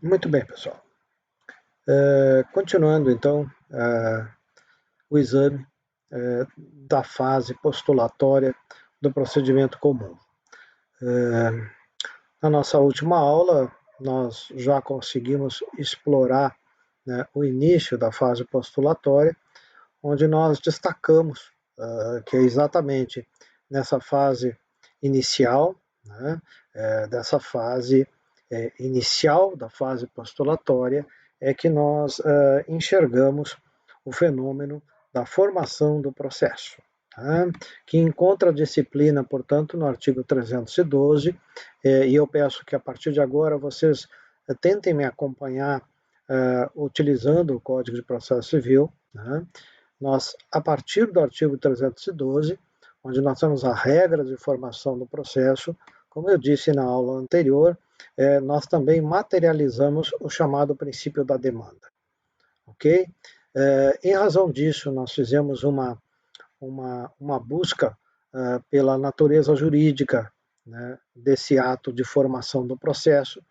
Muito bem, pessoal. Continuando, então, o exame da fase postulatória do procedimento comum. Na nossa última aula, nós já conseguimos explorar, né, o início da fase postulatória, onde nós destacamos que é exatamente nessa fase inicial, né, dessa fase inicial da fase postulatória, é que nós enxergamos o fenômeno da formação do processo, tá? Que encontra disciplina, portanto, no artigo 312, e eu peço que a partir de agora vocês tentem me acompanhar utilizando o Código de Processo Civil, né? Nós, a partir do artigo 312, onde nós temos a regra de formação do processo, como eu disse na aula anterior, nós também materializamos o chamado princípio da demanda, ok? Em razão disso, nós fizemos uma busca pela natureza jurídica, né, desse ato de formação do processo,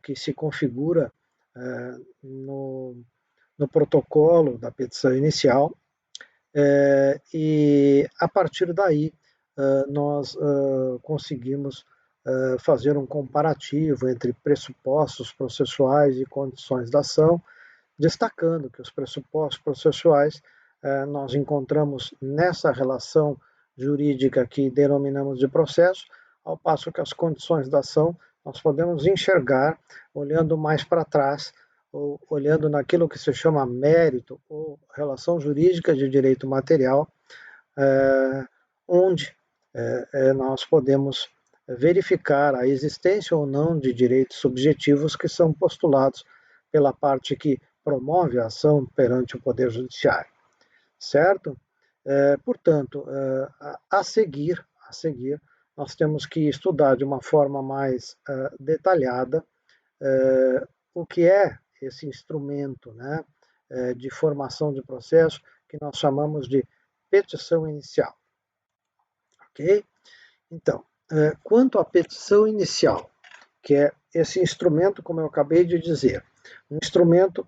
que se configura no protocolo da petição inicial, e a partir daí nós conseguimos fazer um comparativo entre pressupostos processuais e condições da ação, destacando que os pressupostos processuais nós encontramos nessa relação jurídica que denominamos de processo, ao passo que as condições da ação nós podemos enxergar olhando mais para trás, ou olhando naquilo que se chama mérito ou relação jurídica de direito material, onde nós podemos verificar a existência ou não de direitos subjetivos que são postulados pela parte que promove a ação perante o Poder Judiciário, certo? Portanto, a seguir, nós temos que estudar de uma forma mais detalhada o que é esse instrumento, né, de formação de processo que nós chamamos de petição inicial, ok? Então, quanto à petição inicial, que é esse instrumento, como eu acabei de dizer, um instrumento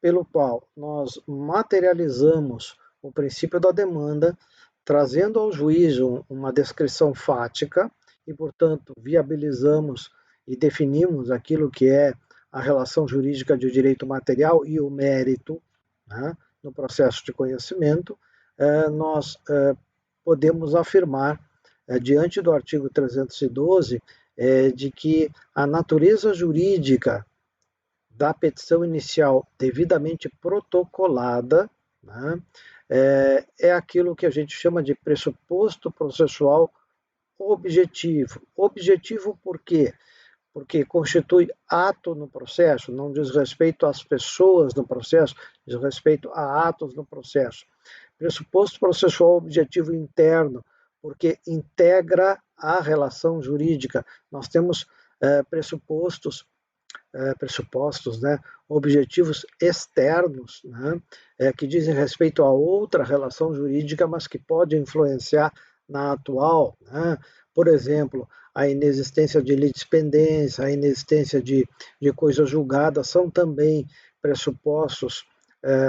pelo qual nós materializamos o princípio da demanda, trazendo ao juízo uma descrição fática e, portanto, viabilizamos e definimos aquilo que é a relação jurídica de direito material e o mérito, né, no processo de conhecimento, nós podemos afirmar, diante do artigo 312, de que a natureza jurídica da petição inicial devidamente protocolada, né, é aquilo que a gente chama de pressuposto processual objetivo. Objetivo por quê? Porque constitui ato no processo, não diz respeito às pessoas no processo, diz respeito a atos no processo. Pressuposto processual objetivo interno, porque integra a relação jurídica. Nós temos pressupostos, né, objetivos externos, né, que dizem respeito a outra relação jurídica, mas que pode influenciar na atual, né? Por exemplo, a inexistência de litispendência, a inexistência de coisa julgada são também pressupostos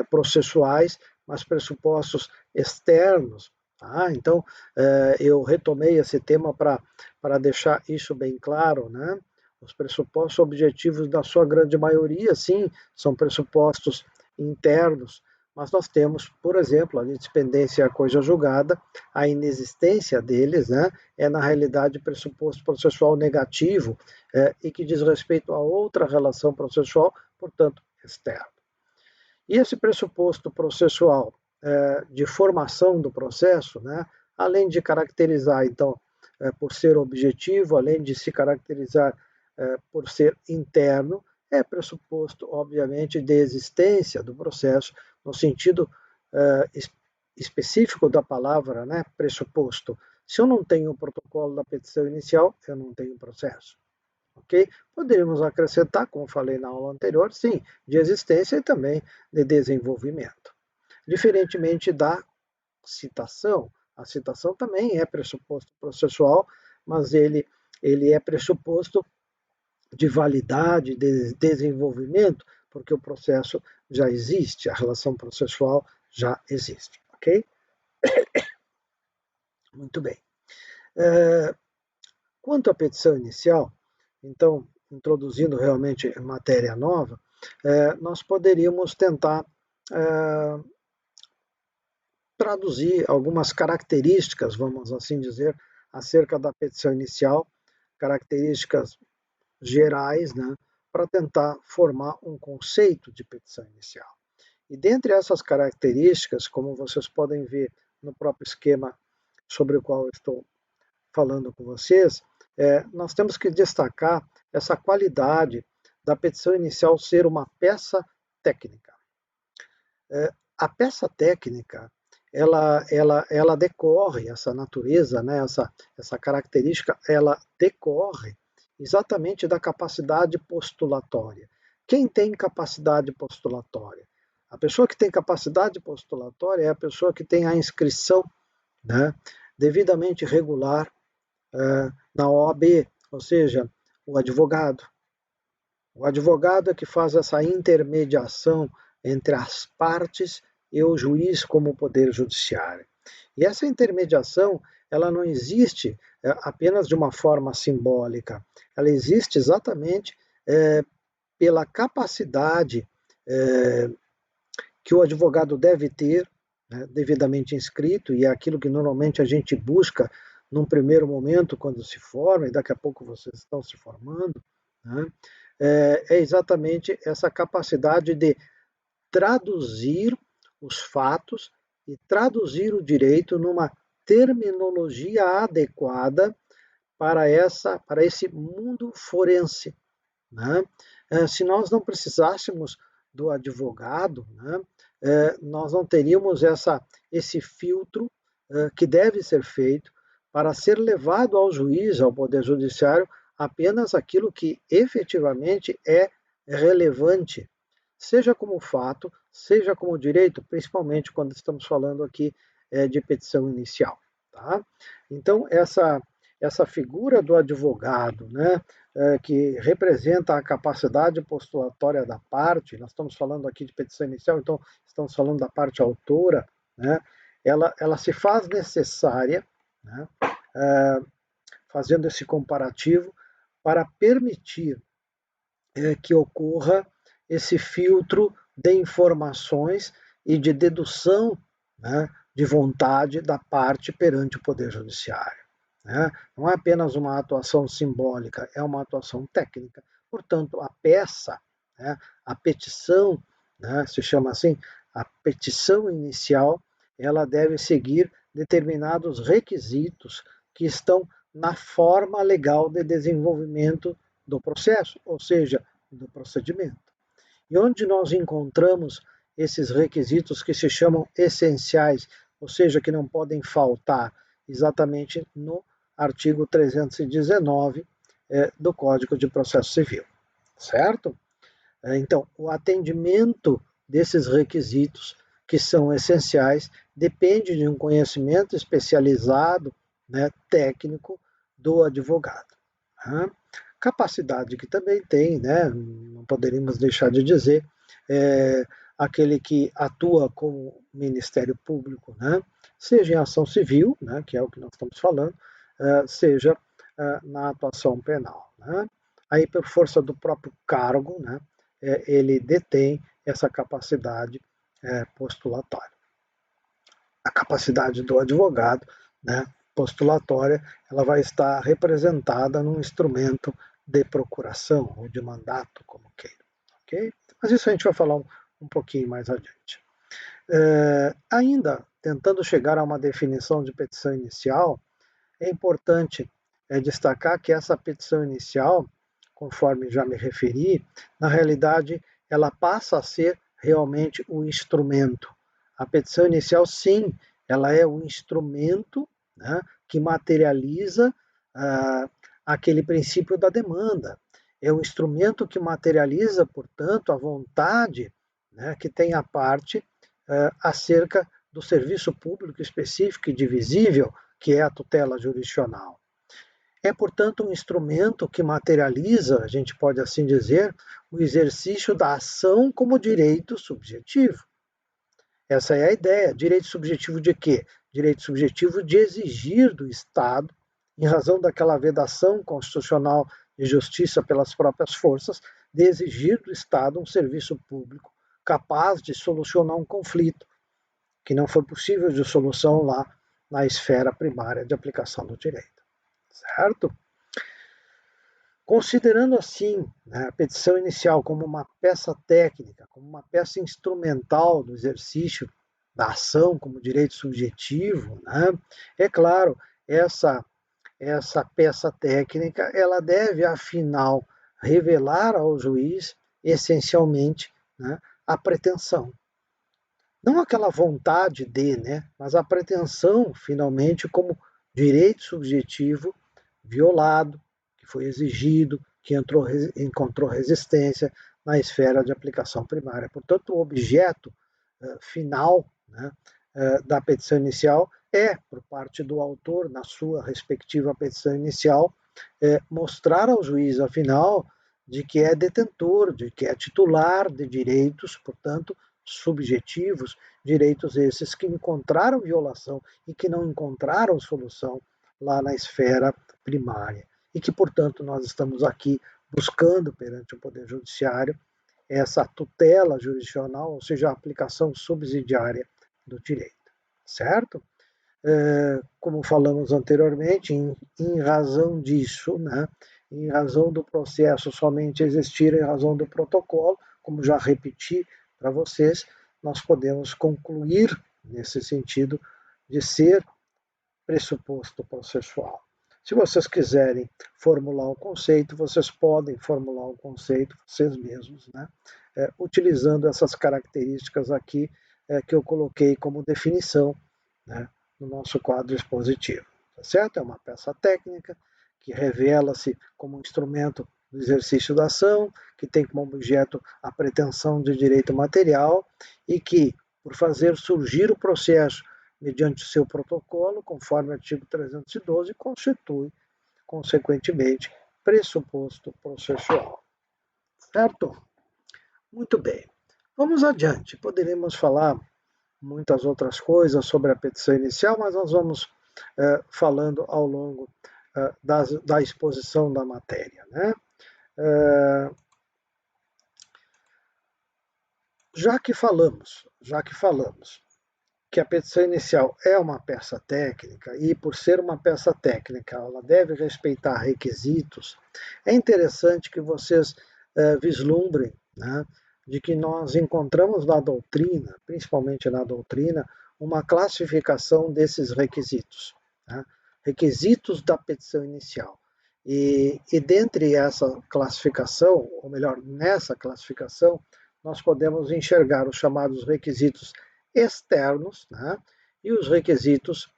processuais, mas pressupostos externos. Tá? Então, eu retomei esse tema para deixar isso bem claro, né? Os pressupostos objetivos, da sua grande maioria, sim, são pressupostos internos, mas nós temos, por exemplo, a litispendência e a coisa julgada, a inexistência deles, né, é na realidade pressuposto processual negativo e que diz respeito a outra relação processual, portanto, externa. E esse pressuposto processual de formação do processo, né, além de caracterizar, então, por ser objetivo, além de se caracterizar por ser interno, é pressuposto, obviamente, de existência do processo, no sentido específico da palavra, né, pressuposto. Se eu não tenho o protocolo da petição inicial, eu não tenho processo. Ok? Poderíamos acrescentar, como falei na aula anterior, sim, de existência e também de desenvolvimento. Diferentemente da citação, a citação também é pressuposto processual, mas ele é pressuposto de validade, de desenvolvimento, porque o processo já existe, a relação processual já existe, ok? Muito bem. Quanto à petição inicial, então, introduzindo realmente matéria nova, nós poderíamos tentar traduzir algumas características, vamos assim dizer, acerca da petição inicial, características gerais, né, para tentar formar um conceito de petição inicial. E dentre essas características, como vocês podem ver no próprio esquema sobre o qual eu estou falando com vocês, nós temos que destacar essa qualidade da petição inicial ser uma peça técnica. A peça técnica, ela decorre, essa natureza, né, essa característica, ela decorre exatamente da capacidade postulatória. Quem tem capacidade postulatória? A pessoa que tem capacidade postulatória é a pessoa que tem a inscrição, né, devidamente regular na OAB, ou seja, o advogado. O advogado é que faz essa intermediação entre as partes e o juiz como poder judiciário. E essa intermediação, ela não existe apenas de uma forma simbólica, ela existe exatamente pela capacidade que o advogado deve ter, né, devidamente inscrito, e é aquilo que normalmente a gente busca num primeiro momento quando se forma, e daqui a pouco vocês estão se formando, né, é exatamente essa capacidade de traduzir os fatos e traduzir o direito numa terminologia adequada para esse mundo forense, né? Se nós não precisássemos do advogado, né, nós não teríamos esse filtro que deve ser feito para ser levado ao juiz, ao Poder Judiciário, apenas aquilo que efetivamente é relevante, seja como fato, seja como direito, principalmente quando estamos falando aqui de petição inicial. Tá? Então, essa figura do advogado, né, que representa a capacidade postulatória da parte, nós estamos falando aqui de petição inicial, então estamos falando da parte autora, né, ela se faz necessária, né, fazendo esse comparativo, para permitir que ocorra esse filtro de informações e de dedução, né, de vontade da parte perante o Poder Judiciário. Né? Não é apenas uma atuação simbólica, é uma atuação técnica. Portanto, a peça, né, a petição, né, se chama assim, a petição inicial, ela deve seguir determinados requisitos que estão na forma legal de desenvolvimento do processo, ou seja, do procedimento. E onde nós encontramos esses requisitos que se chamam essenciais, ou seja, que não podem faltar, exatamente no artigo 319 do Código de Processo Civil, certo? Então, o atendimento desses requisitos que são essenciais depende de um conhecimento especializado, né, técnico do advogado. Né? Capacidade que também tem, né, não poderíamos deixar de dizer, aquele que atua como Ministério Público, né, seja em ação civil, né, que é o que nós estamos falando, seja na atuação penal. Né. Aí, por força do próprio cargo, né, ele detém essa capacidade postulatória. A capacidade do advogado, né, postulatória, ela vai estar representada num instrumento de procuração ou de mandato, como queira. Okay? Mas isso a gente vai falar um pouquinho mais adiante. Ainda, tentando chegar a uma definição de petição inicial, é importante destacar que essa petição inicial, conforme já me referi, na realidade, ela passa a ser realmente o instrumento. A petição inicial, sim, ela é o instrumento, né, que materializa aquele princípio da demanda. É o instrumento que materializa, portanto, a vontade, né, que tem a parte acerca do serviço público específico e divisível, que é a tutela jurisdicional. É, portanto, um instrumento que materializa, a gente pode assim dizer, o exercício da ação como direito subjetivo. Essa é a ideia. Direito subjetivo de quê? Direito subjetivo de exigir do Estado, em razão daquela vedação constitucional de justiça pelas próprias forças, de exigir do Estado um serviço público capaz de solucionar um conflito que não foi possível de solução lá na esfera primária de aplicação do direito. Certo? Considerando assim, né, a petição inicial como uma peça técnica, como uma peça instrumental do exercício da ação como direito subjetivo, né, é claro, essa peça técnica ela deve, afinal, revelar ao juiz, essencialmente, né, a pretensão. Não aquela vontade de, né, mas a pretensão, finalmente, como direito subjetivo violado, que foi exigido, que encontrou resistência na esfera de aplicação primária. Portanto, o objeto final, né, da petição inicial é, por parte do autor, na sua respectiva petição inicial, mostrar ao juiz, afinal, de que é detentor, de que é titular de direitos, portanto, subjetivos, direitos esses que encontraram violação e que não encontraram solução lá na esfera primária. E que, portanto, nós estamos aqui buscando perante o Poder Judiciário essa tutela jurisdicional, ou seja, a aplicação subsidiária do direito. Certo? Como falamos anteriormente, em razão disso, né, em razão do processo somente existir em razão do protocolo, como já repeti para vocês, nós podemos concluir nesse sentido de ser pressuposto processual. Se vocês quiserem formular o conceito, vocês podem formular o conceito vocês mesmos, né? Utilizando essas características aqui que eu coloquei como definição, né, no nosso quadro expositivo. Tá certo? É uma peça técnica que revela-se como um instrumento do exercício da ação, que tem como objeto a pretensão de direito material e que, por fazer surgir o processo mediante seu protocolo, conforme o artigo 312, constitui, consequentemente, pressuposto processual. Certo? Muito bem. Vamos adiante. Poderíamos falar muitas outras coisas sobre a petição inicial, mas nós vamos falando ao longo da exposição da matéria. Né? Já que falamos que a petição inicial é uma peça técnica e, por ser uma peça técnica, ela deve respeitar requisitos, é interessante que vocês vislumbrem, né, de que nós encontramos na doutrina, principalmente na doutrina, uma classificação desses requisitos, né, requisitos da petição inicial. E dentre essa classificação, ou melhor, nessa classificação, nós podemos enxergar os chamados requisitos externos, né, e os requisitos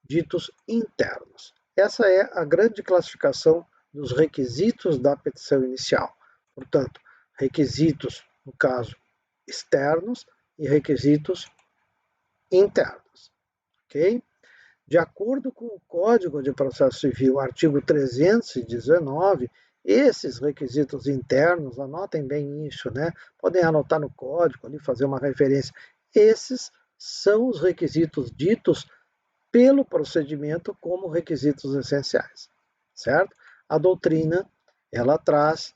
ditos internos. Essa é a grande classificação dos requisitos da petição inicial. Portanto, requisitos, no caso, externos e requisitos internos. Ok? De acordo com o Código de Processo Civil, artigo 319, esses requisitos internos, anotem bem isso, né? Podem anotar no código, ali fazer uma referência. Esses são os requisitos ditos pelo procedimento como requisitos essenciais, certo? A doutrina, ela traz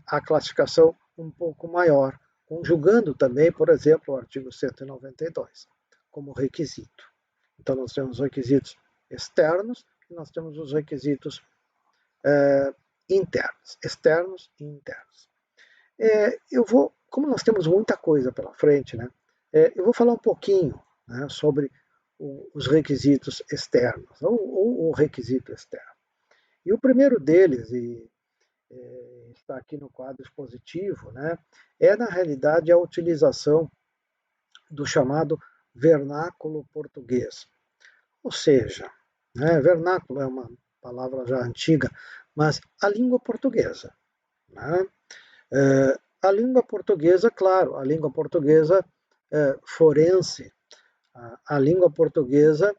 a classificação um pouco maior, conjugando também, por exemplo, o artigo 192 como requisito. Então, nós temos os requisitos externos e nós temos os requisitos internos, externos e internos. Como nós temos muita coisa pela frente, né, eu vou falar um pouquinho, né, sobre os requisitos externos, ou o requisito externo. E o primeiro deles, está aqui no quadro expositivo, né, é, na realidade, a utilização do chamado vernáculo português. Ou seja, né, vernáculo é uma palavra já antiga, mas a língua portuguesa. Né? A língua portuguesa, claro, a língua portuguesa forense, a língua portuguesa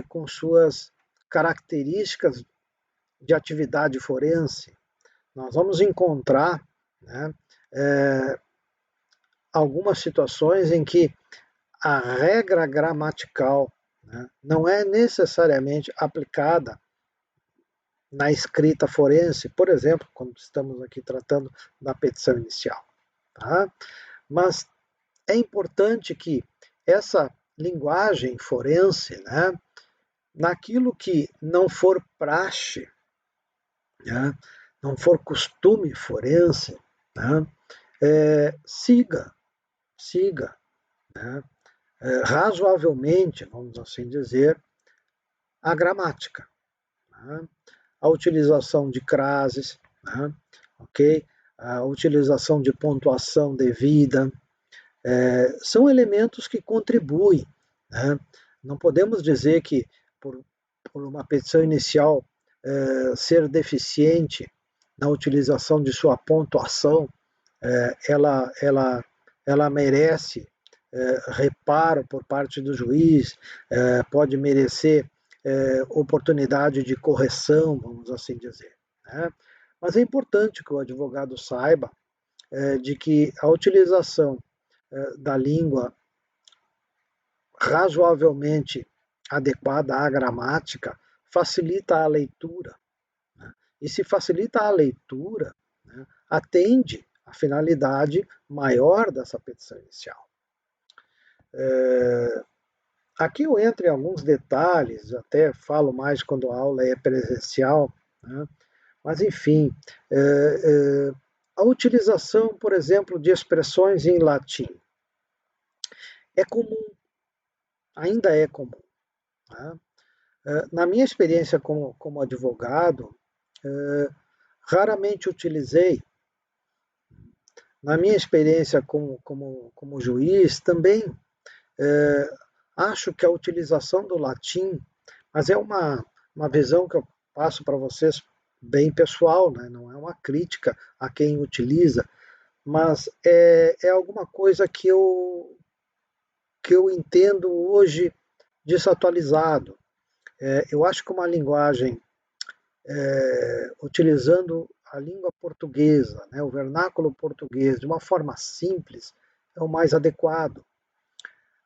com suas características de atividade forense, nós vamos encontrar, né, algumas situações em que a regra gramatical, né, não é necessariamente aplicada na escrita forense, por exemplo, quando estamos aqui tratando da petição inicial. Tá? Mas é importante que essa linguagem forense, né, naquilo que não for praxe, né, não for costume forense, né, siga, né, razoavelmente, vamos assim dizer, a gramática, né, a utilização de crases, né, ok? A utilização de pontuação devida, são elementos que contribuem, né? Não podemos dizer que por, por uma petição inicial ser deficiente na utilização de sua pontuação, ela merece reparo por parte do juiz, pode merecer oportunidade de correção, vamos assim dizer. Né? Mas é importante que o advogado saiba de que a utilização da língua razoavelmente adequada à gramática facilita a leitura. Né? E se facilita a leitura, né, atende à finalidade maior dessa petição inicial. Aqui eu entro em alguns detalhes, até falo mais quando a aula é presencial, né? Mas enfim, a utilização, por exemplo, de expressões em latim é comum, ainda é comum. Né? Na minha experiência como advogado, raramente utilizei. Na minha experiência como juiz, também acho que a utilização do latim, mas é uma visão que eu passo para vocês bem pessoal, né? Não é uma crítica a quem utiliza, mas é alguma coisa que eu entendo hoje desatualizado. Eu acho que uma linguagem utilizando a língua portuguesa, né, o vernáculo português, de uma forma simples, é o mais adequado.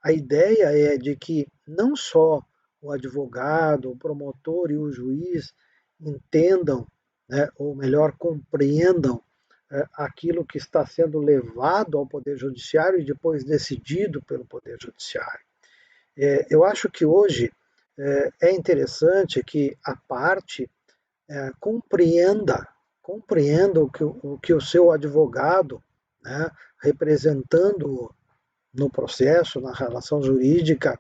A ideia é de que não só o advogado, o promotor e o juiz entendam, né, ou melhor, compreendam aquilo que está sendo levado ao Poder Judiciário e depois decidido pelo Poder Judiciário. Eu acho que hoje é interessante que a parte compreenda o que o seu advogado, né, representando no processo, na relação jurídica,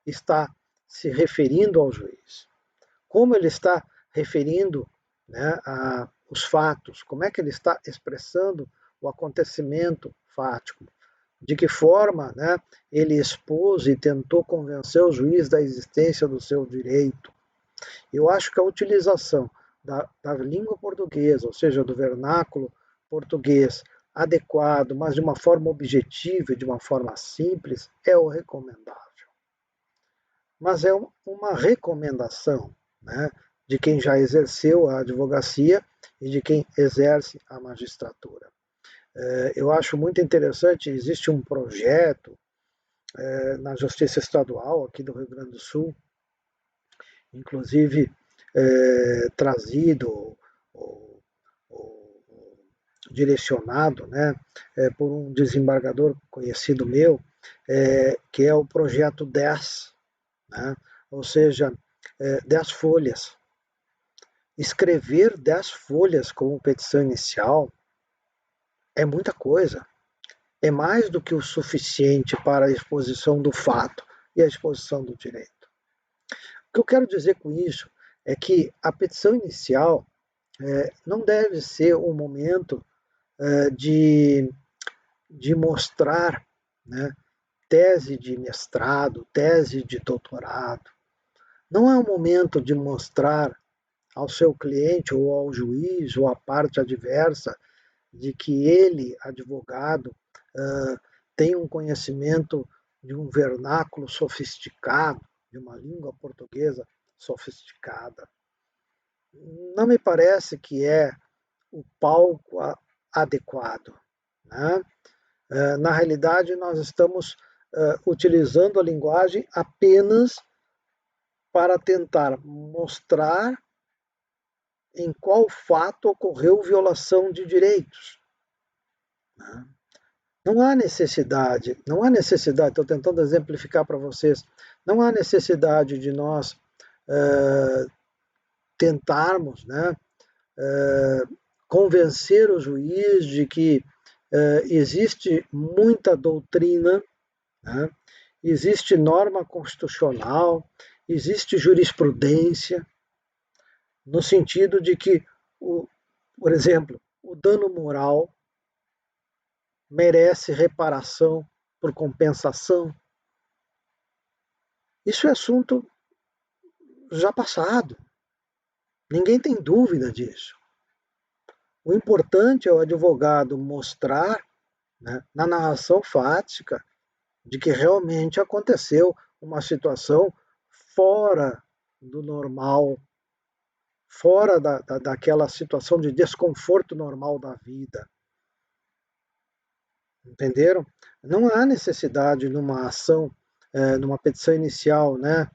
está se referindo ao juiz. Como ele está referindo, né, os fatos, como é que ele está expressando o acontecimento fático, de que forma, né, ele expôs e tentou convencer o juiz da existência do seu direito. Eu acho que a utilização da língua portuguesa, ou seja, do vernáculo português adequado, mas de uma forma objetiva e de uma forma simples, é o recomendável. Mas é uma recomendação, né, de quem já exerceu a advocacia e de quem exerce a magistratura. Eu acho muito interessante, existe um projeto na Justiça Estadual aqui do Rio Grande do Sul, inclusive trazido ou, direcionado, né, por um desembargador conhecido meu, que é o projeto 10, né, ou seja, 10 folhas. Escrever 10 folhas como petição inicial é muita coisa. É mais do que o suficiente para a exposição do fato e a exposição do direito. O que eu quero dizer com isso é que a petição inicial não deve ser um momento de mostrar, né, tese de mestrado, tese de doutorado. Não é o momento de mostrar ao seu cliente ou ao juiz ou à parte adversa de que ele, advogado, tem um conhecimento de um vernáculo sofisticado, de uma língua portuguesa sofisticada. não me parece que é o palco adequado, né? Na realidade, nós estamos utilizando a linguagem apenas para tentar mostrar em qual fato ocorreu violação de direitos, né? Não há necessidade, estou tentando exemplificar para vocês, não há necessidade de nós tentarmos, né, convencer o juiz de que existe muita doutrina, né, existe norma constitucional, existe jurisprudência, no sentido de que, por exemplo, o dano moral merece reparação por compensação. Isso é assunto já passado. Ninguém tem dúvida disso. O importante é o advogado mostrar, né, na narração fática, de que realmente aconteceu uma situação fora do normal, fora daquela situação de desconforto normal da vida. Entenderam? Não há necessidade numa ação, numa petição inicial, né,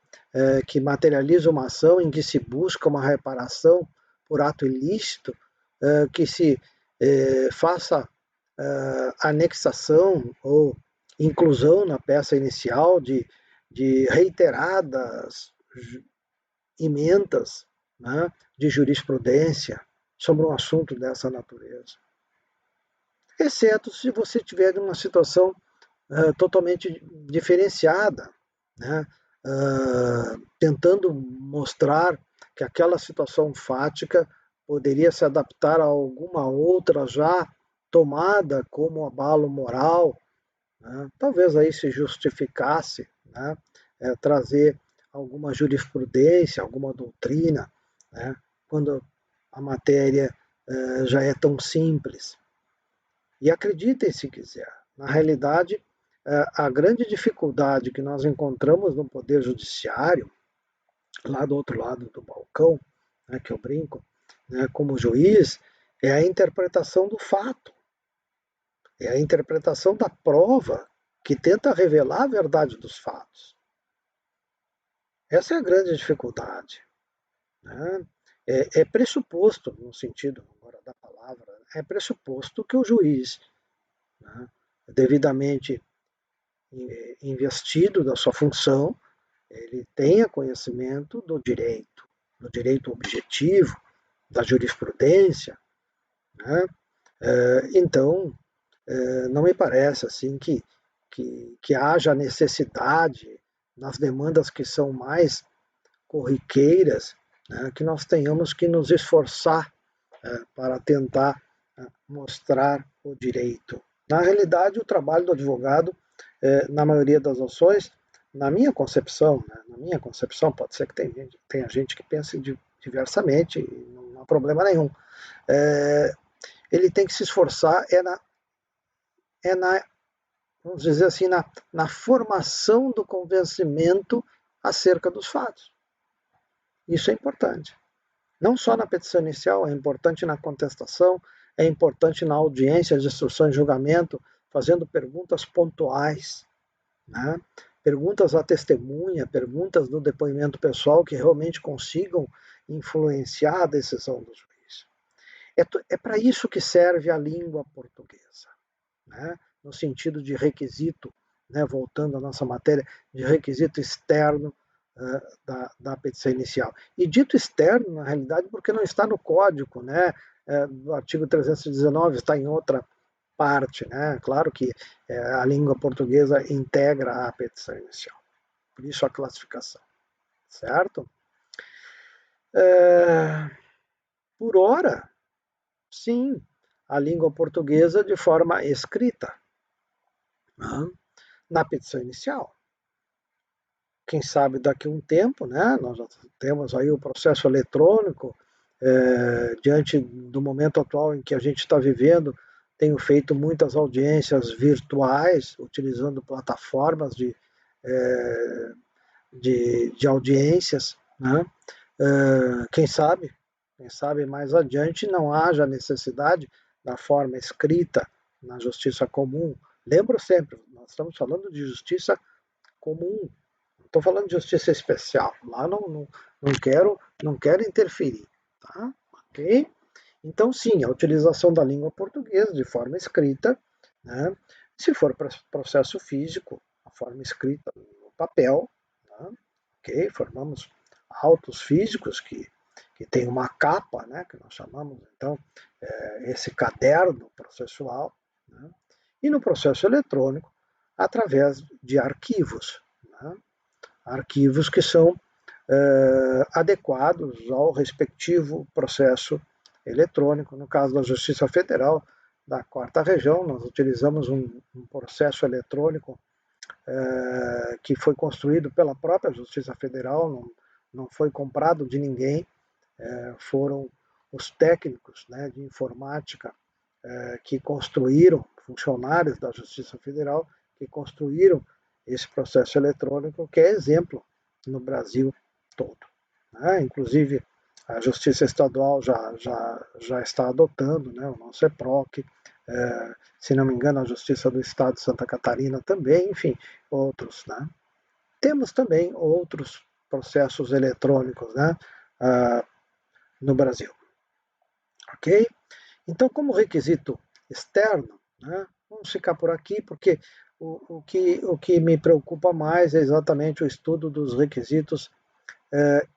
que materializa uma ação em que se busca uma reparação por ato ilícito, que se faça anexação ou inclusão na peça inicial de reiteradas emendas, né, de jurisprudência sobre um assunto dessa natureza. Exceto se você tiver uma situação totalmente diferenciada, né, tentando mostrar que aquela situação fática poderia se adaptar a alguma outra já tomada como abalo moral, né? Talvez aí se justificasse, né, trazer alguma jurisprudência, alguma doutrina, né, quando a matéria já é tão simples. E acreditem se quiser, na realidade, a grande dificuldade que nós encontramos no Poder Judiciário, lá do outro lado do balcão, né, que eu brinco, né, como juiz, é a interpretação do fato, é a interpretação da prova que tenta revelar a verdade dos fatos. Essa é a grande dificuldade, né? É pressuposto, no sentido agora da palavra, é pressuposto que o juiz, né, devidamente investido da sua função, ele tenha conhecimento do direito objetivo, da jurisprudência, né? Então, não me parece assim que haja necessidade nas demandas que são mais corriqueiras, né, que nós tenhamos que nos esforçar para tentar mostrar o direito. Na realidade, o trabalho do advogado, na maioria das ações, na minha concepção, né, pode ser que tenha gente que pense diversamente, e não há problema nenhum. Ele tem que se esforçar vamos dizer assim, na formação do convencimento acerca dos fatos. Isso é importante. Não só na petição inicial, é importante na contestação, é importante na audiência de instrução e julgamento, fazendo perguntas pontuais, né? Perguntas à testemunha, perguntas no depoimento pessoal que realmente consigam influenciar a decisão do juiz. É para isso que serve a língua portuguesa, né? No sentido de requisito, né? Voltando à nossa matéria, de requisito externo da petição inicial. E dito externo, na realidade, porque não está no código, né? No artigo 319 está em outra parte, né? Claro que a língua portuguesa integra a petição inicial. Por isso a classificação, certo? Por ora, sim, a língua portuguesa de forma escrita, né, na petição inicial. Quem sabe daqui a um tempo, né, nós já temos aí o processo eletrônico, diante do momento atual em que a gente está vivendo, tenho feito muitas audiências virtuais, utilizando plataformas de audiências, né? Quem sabe quem sabe mais adiante não haja necessidade da forma escrita na justiça comum. Lembro sempre, nós estamos falando de justiça comum, não estou falando de justiça especial. Lá não quero interferir, tá? Ok? Então, sim, a utilização da língua portuguesa de forma escrita, né? Se for para processo físico, a forma escrita no papel, né? Ok? Formamos autos físicos que tem uma capa, né? Que nós chamamos, então, esse caderno processual, né? E no processo eletrônico, através de arquivos, né? Arquivos que são adequados ao respectivo processo eletrônico. No caso da Justiça Federal da Quarta Região, nós utilizamos um processo eletrônico que foi construído pela própria Justiça Federal, não foi comprado de ninguém, foram os técnicos, né, de informática que construíram, funcionários da Justiça Federal, que construíram esse processo eletrônico, que é exemplo no Brasil todo, né? Inclusive, a Justiça Estadual já está adotando, né, o nosso EPROC, se não me engano, a Justiça do Estado de Santa Catarina também, enfim, outros, né? Temos também outros processos eletrônicos, né, no Brasil, ok? Então, como requisito externo, né, vamos ficar por aqui, porque o que me preocupa mais é exatamente o estudo dos requisitos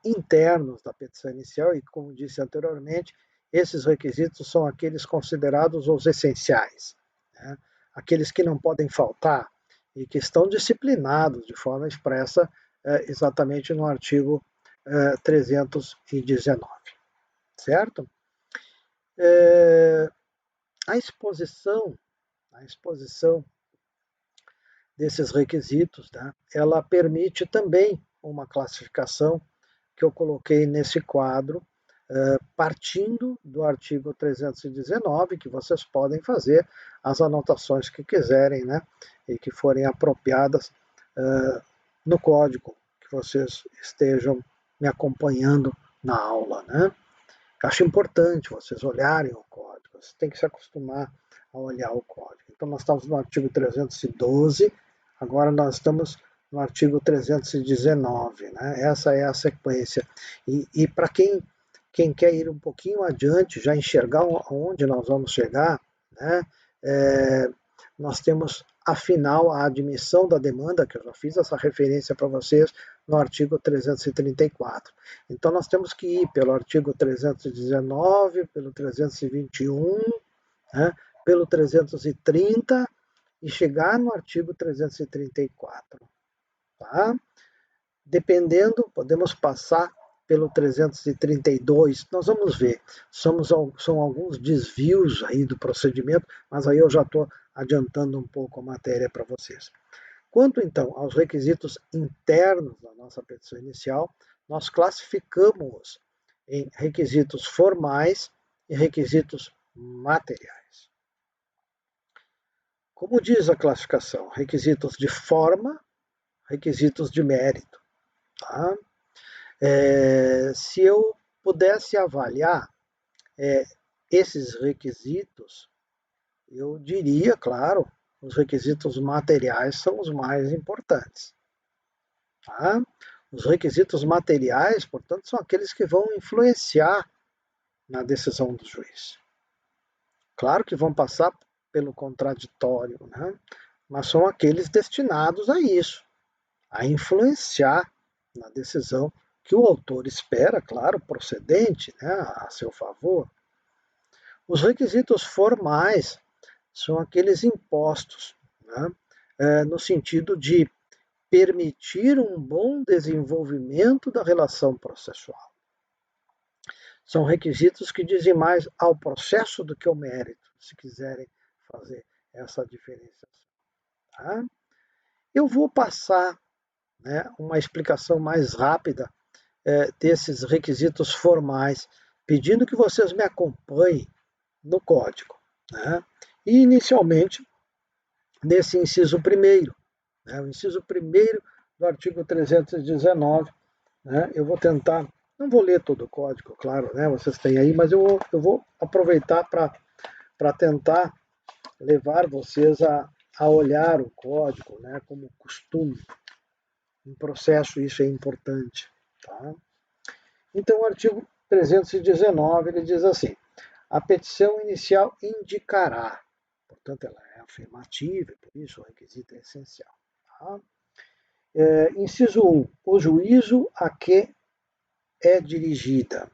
internos da petição inicial, e como disse anteriormente, esses requisitos são aqueles considerados os essenciais, né, aqueles que não podem faltar e que estão disciplinados de forma expressa exatamente no artigo 319, certo? A exposição desses requisitos, né, ela permite também uma classificação que eu coloquei nesse quadro, partindo do artigo 319, que vocês podem fazer as anotações que quiserem, né, e que forem apropriadas no código que vocês estejam me acompanhando na aula, né. Acho importante vocês olharem o código, vocês têm que se acostumar a olhar o código. Então, nós estamos no artigo 312, agora nós estamos no artigo 319, né? Essa é a sequência. E para quem quer ir um pouquinho adiante, já enxergar onde nós vamos chegar, né? Nós temos, afinal, a admissão da demanda, que eu já fiz essa referência para vocês, no artigo 334. Então, nós temos que ir pelo artigo 319, pelo 321, né, pelo 330 e chegar no artigo 334. Tá? Dependendo, podemos passar pelo 332, nós vamos ver, são alguns desvios aí do procedimento, mas aí eu já estou adiantando um pouco a matéria para vocês. Quanto, então, aos requisitos internos da nossa petição inicial, nós classificamos em requisitos formais e requisitos materiais. Como diz a classificação, requisitos de forma, requisitos de mérito. Tá? Se eu pudesse avaliar esses requisitos, eu diria, claro, os requisitos materiais são os mais importantes. Tá? Os requisitos materiais, portanto, são aqueles que vão influenciar na decisão do juiz. Claro que vão passar pelo contraditório, né? Mas são aqueles destinados a isso, a influenciar na decisão que o autor espera, claro, procedente, né, a seu favor. Os requisitos formais são aqueles impostos, né, no sentido de permitir um bom desenvolvimento da relação processual. São requisitos que dizem mais ao processo do que ao mérito, se quiserem fazer essa diferenciação. Tá? Eu vou passar, né, uma explicação mais rápida desses requisitos formais, pedindo que vocês me acompanhem no código. Né? E, inicialmente, nesse inciso primeiro, né, o inciso primeiro do artigo 319, né, eu vou tentar Não vou ler todo o código, claro, né? Vocês têm aí, mas eu vou aproveitar para tentar levar vocês a olhar o código, né, como costume. Em processo isso é importante. Tá? Então, o artigo 319 ele diz assim: a petição inicial indicará, portanto, ela é afirmativa, por isso o requisito é essencial. Tá? Inciso 1, o juízo a que é dirigida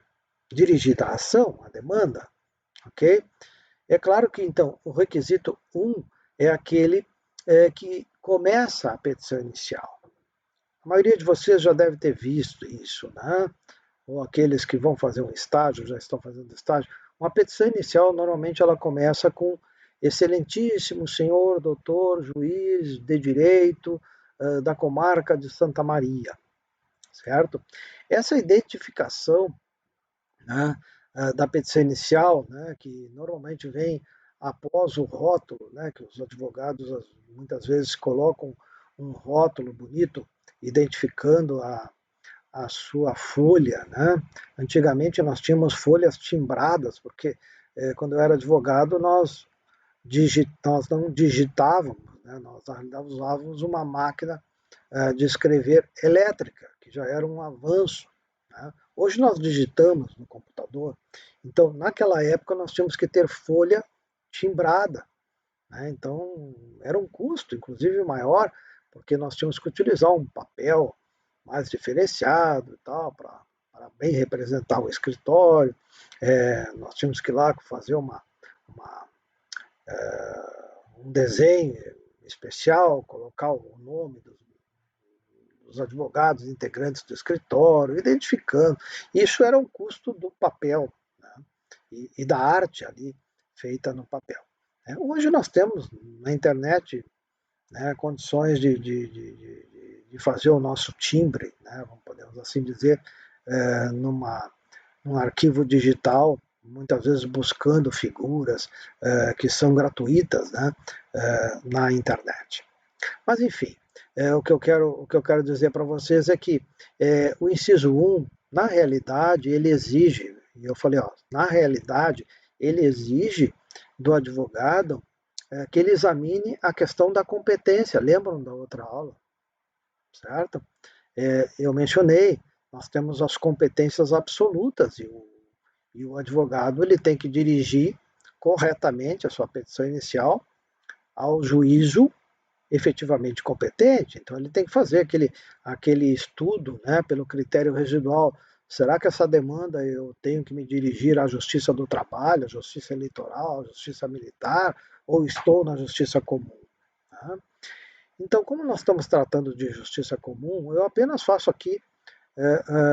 a ação, a demanda, ok? É claro que, então, o requisito 1 é aquele que começa a petição inicial. A maioria de vocês já deve ter visto isso, né? Ou aqueles que vão fazer um estágio, já estão fazendo estágio. Uma petição inicial, normalmente, ela começa com excelentíssimo senhor, doutor, juiz de direito da comarca de Santa Maria, certo? Essa identificação, né, da petição inicial, né, que normalmente vem após o rótulo, né, que os advogados muitas vezes colocam um rótulo bonito identificando a sua folha, né? Antigamente nós tínhamos folhas timbradas, porque quando eu era advogado nós não digitávamos, né? Nós na realidade usávamos uma máquina de escrever elétrica, que já era um avanço. Né? Hoje nós digitamos no computador, então naquela época nós tínhamos que ter folha timbrada. Né? Então era um custo, inclusive maior, porque nós tínhamos que utilizar um papel mais diferenciado e tal, para bem representar o escritório. Nós tínhamos que ir lá fazer uma, um desenho especial, colocar o nome dos advogados integrantes do escritório, identificando. Isso era um custo do papel, né? E da arte ali feita no papel. Hoje nós temos na internet, né, condições de fazer o nosso timbre, né, podemos assim dizer, num arquivo digital, muitas vezes buscando figuras que são gratuitas, né, na internet. Mas, enfim, o que eu quero dizer para vocês é que o inciso 1, na realidade, ele exige, e eu falei, ó, na realidade, ele exige do advogado que ele examine a questão da competência. Lembram da outra aula? Certo? Eu mencionei, nós temos as competências absolutas e o advogado ele tem que dirigir corretamente a sua petição inicial ao juízo efetivamente competente. Então ele tem que fazer aquele estudo, né, pelo critério residual. Será que essa demanda eu tenho que me dirigir à Justiça do Trabalho, à Justiça Eleitoral, à Justiça Militar, ou estou na Justiça Comum? Tá? Então, como nós estamos tratando de justiça comum, eu apenas faço aqui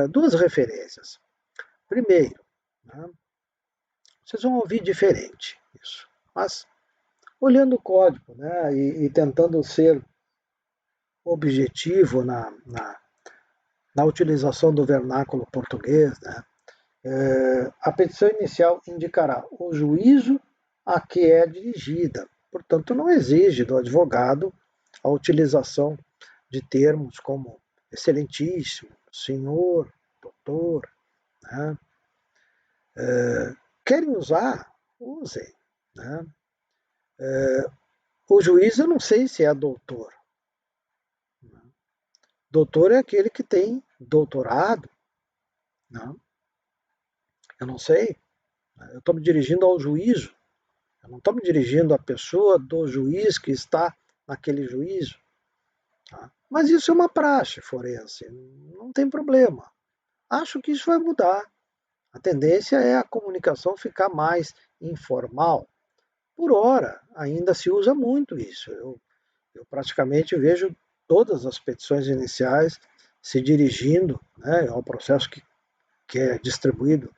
duas referências. Primeiro, né, vocês vão ouvir diferente isso, mas olhando o código, né, e tentando ser objetivo na utilização do vernáculo português, né, a petição inicial indicará o juízo a que é dirigida. Portanto, não exige do advogado a utilização de termos como excelentíssimo, senhor, doutor. Né? Querem usar? Usem. Né? O juiz, eu não sei se é doutor. Doutor é aquele que tem doutorado. Não? Eu não sei. Eu estou me dirigindo ao juízo. Eu não estou me dirigindo à pessoa do juiz que está naquele juízo. Tá? Mas isso é uma praxe forense. Não tem problema. Acho que isso vai mudar. A tendência é a comunicação ficar mais informal. Por hora, ainda se usa muito isso. Eu praticamente vejo todas as petições iniciais se dirigindo, né, ao processo que é distribuído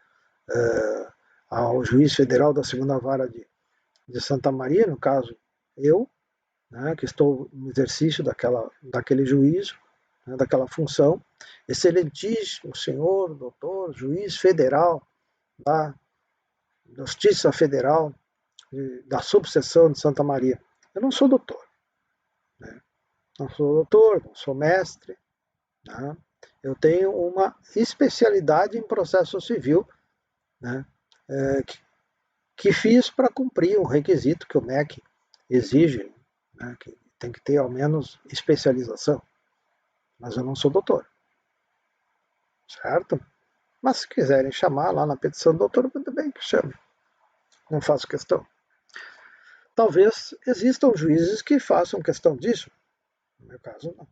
ao juiz federal da segunda vara de Santa Maria, no caso eu, né, que estou no exercício daquele juízo, né, daquela função. Excelentíssimo senhor, doutor, juiz federal da Justiça Federal da subseção de Santa Maria. Eu não sou doutor, né? Não sou doutor, não sou mestre, né? eu tenho uma especialidade em processo civil, né, que fiz para cumprir um requisito que o MEC exige, né, que tem que ter ao menos especialização, mas eu não sou doutor, certo? Mas se quiserem chamar lá na petição doutor, muito bem que chame, não faço questão. Talvez existam juízes que façam questão disso, no meu caso não.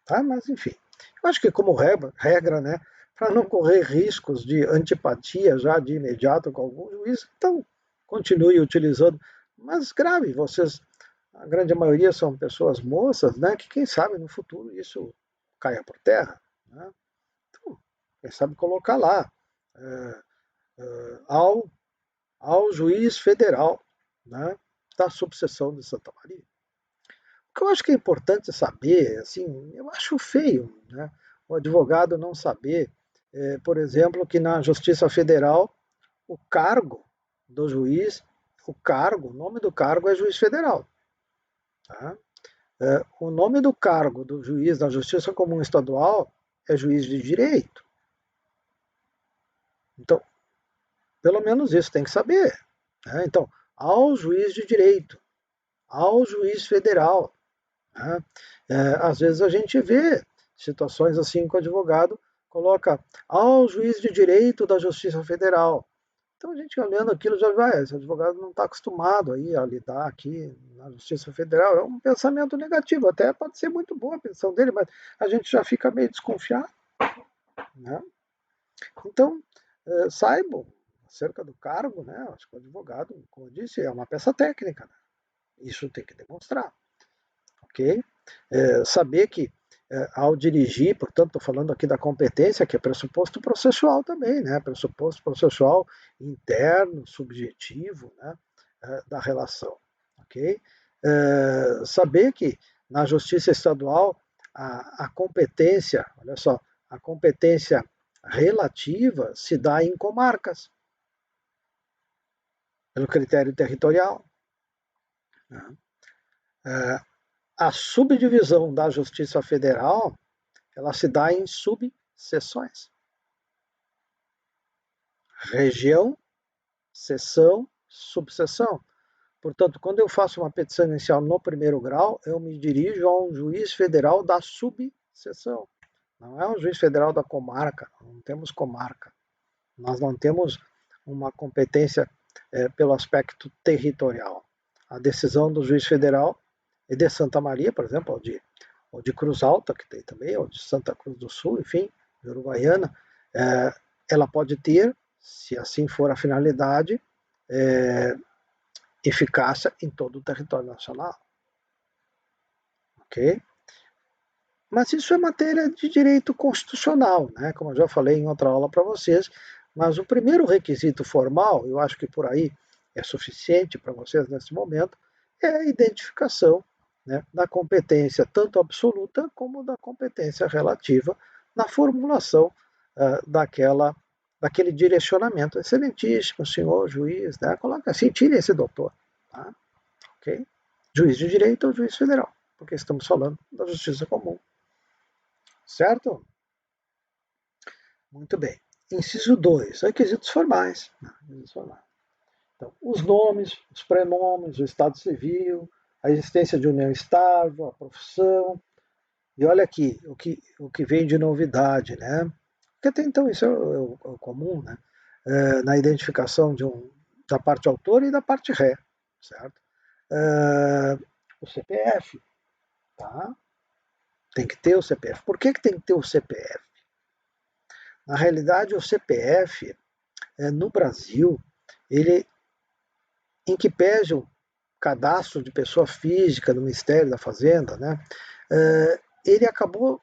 Tá? Mas enfim, eu acho que como regra, né, para não correr riscos de antipatia já de imediato com algum juiz, então continue utilizando. Mas grave, vocês, a grande maioria são pessoas moças, né, que quem sabe no futuro isso caia por terra. Né? Então, quem sabe colocar lá é, ao, ao juiz federal, né, da subseção de Santa Maria. O que eu acho que é importante saber, assim, eu acho feio, né, o advogado não saber, por exemplo, que na Justiça Federal o cargo do juiz, o nome do cargo é juiz federal. Tá? O nome do cargo do juiz da Justiça Comum Estadual é juiz de direito. Então, pelo menos isso tem que saber. Né? Então, ao juiz de direito, ao juiz federal. Né? Às vezes a gente vê situações assim que o advogado coloca ao juiz de direito da Justiça Federal. Então a gente olhando aquilo já vai, esse advogado não está acostumado aí a lidar aqui na Justiça Federal. É um pensamento negativo, até pode ser muito boa a pensão dele, mas a gente já fica meio desconfiado. Né? Então, saibam acerca do cargo, né? Acho que o advogado, como eu disse, é uma peça técnica. Né? Isso tem que demonstrar. Ok? Saber que ao dirigir, portanto, estou falando aqui da competência, que é pressuposto processual também, né? Pressuposto processual interno, subjetivo, né? Da relação, ok? Saber que na justiça estadual a competência, olha só, a competência relativa se dá em comarcas, pelo critério territorial. Né? A subdivisão da Justiça Federal ela se dá em subseções. Região, seção, subseção. Portanto, quando eu faço uma petição inicial no primeiro grau, eu me dirijo a um juiz federal da subseção. Não é um juiz federal da comarca, não temos comarca. Nós não temos uma competência pelo aspecto territorial. A decisão do juiz federal é de Santa Maria, por exemplo, ou de Cruz Alta, que tem também, ou de Santa Cruz do Sul, enfim, de Uruguaiana, ela pode ter, se assim for a finalidade, eficácia em todo o território nacional. Ok? Mas isso é matéria de direito constitucional, né? Como eu já falei em outra aula para vocês, mas o primeiro requisito formal, eu acho que por aí é suficiente para vocês nesse momento, é a identificação, né, da competência tanto absoluta como da competência relativa na formulação daquele direcionamento. Excelentíssimo senhor juiz, né? Coloca assim, tire esse doutor. Tá? Okay? Juiz de direito ou juiz federal, porque estamos falando da justiça comum. Certo? Muito bem. Inciso 2, requisitos formais. Então, os nomes, os prenomes, o estado civil, a existência de união estável, a profissão. E olha aqui, o que vem de novidade, né? Porque até então isso é o comum, né? Na identificação da parte autora e da parte ré, certo? O CPF, tá? Tem que ter o CPF. Por que tem que ter o CPF? Na realidade, o CPF, no Brasil, ele, em que pese o cadastro de pessoa física do Ministério da Fazenda, né, ele acabou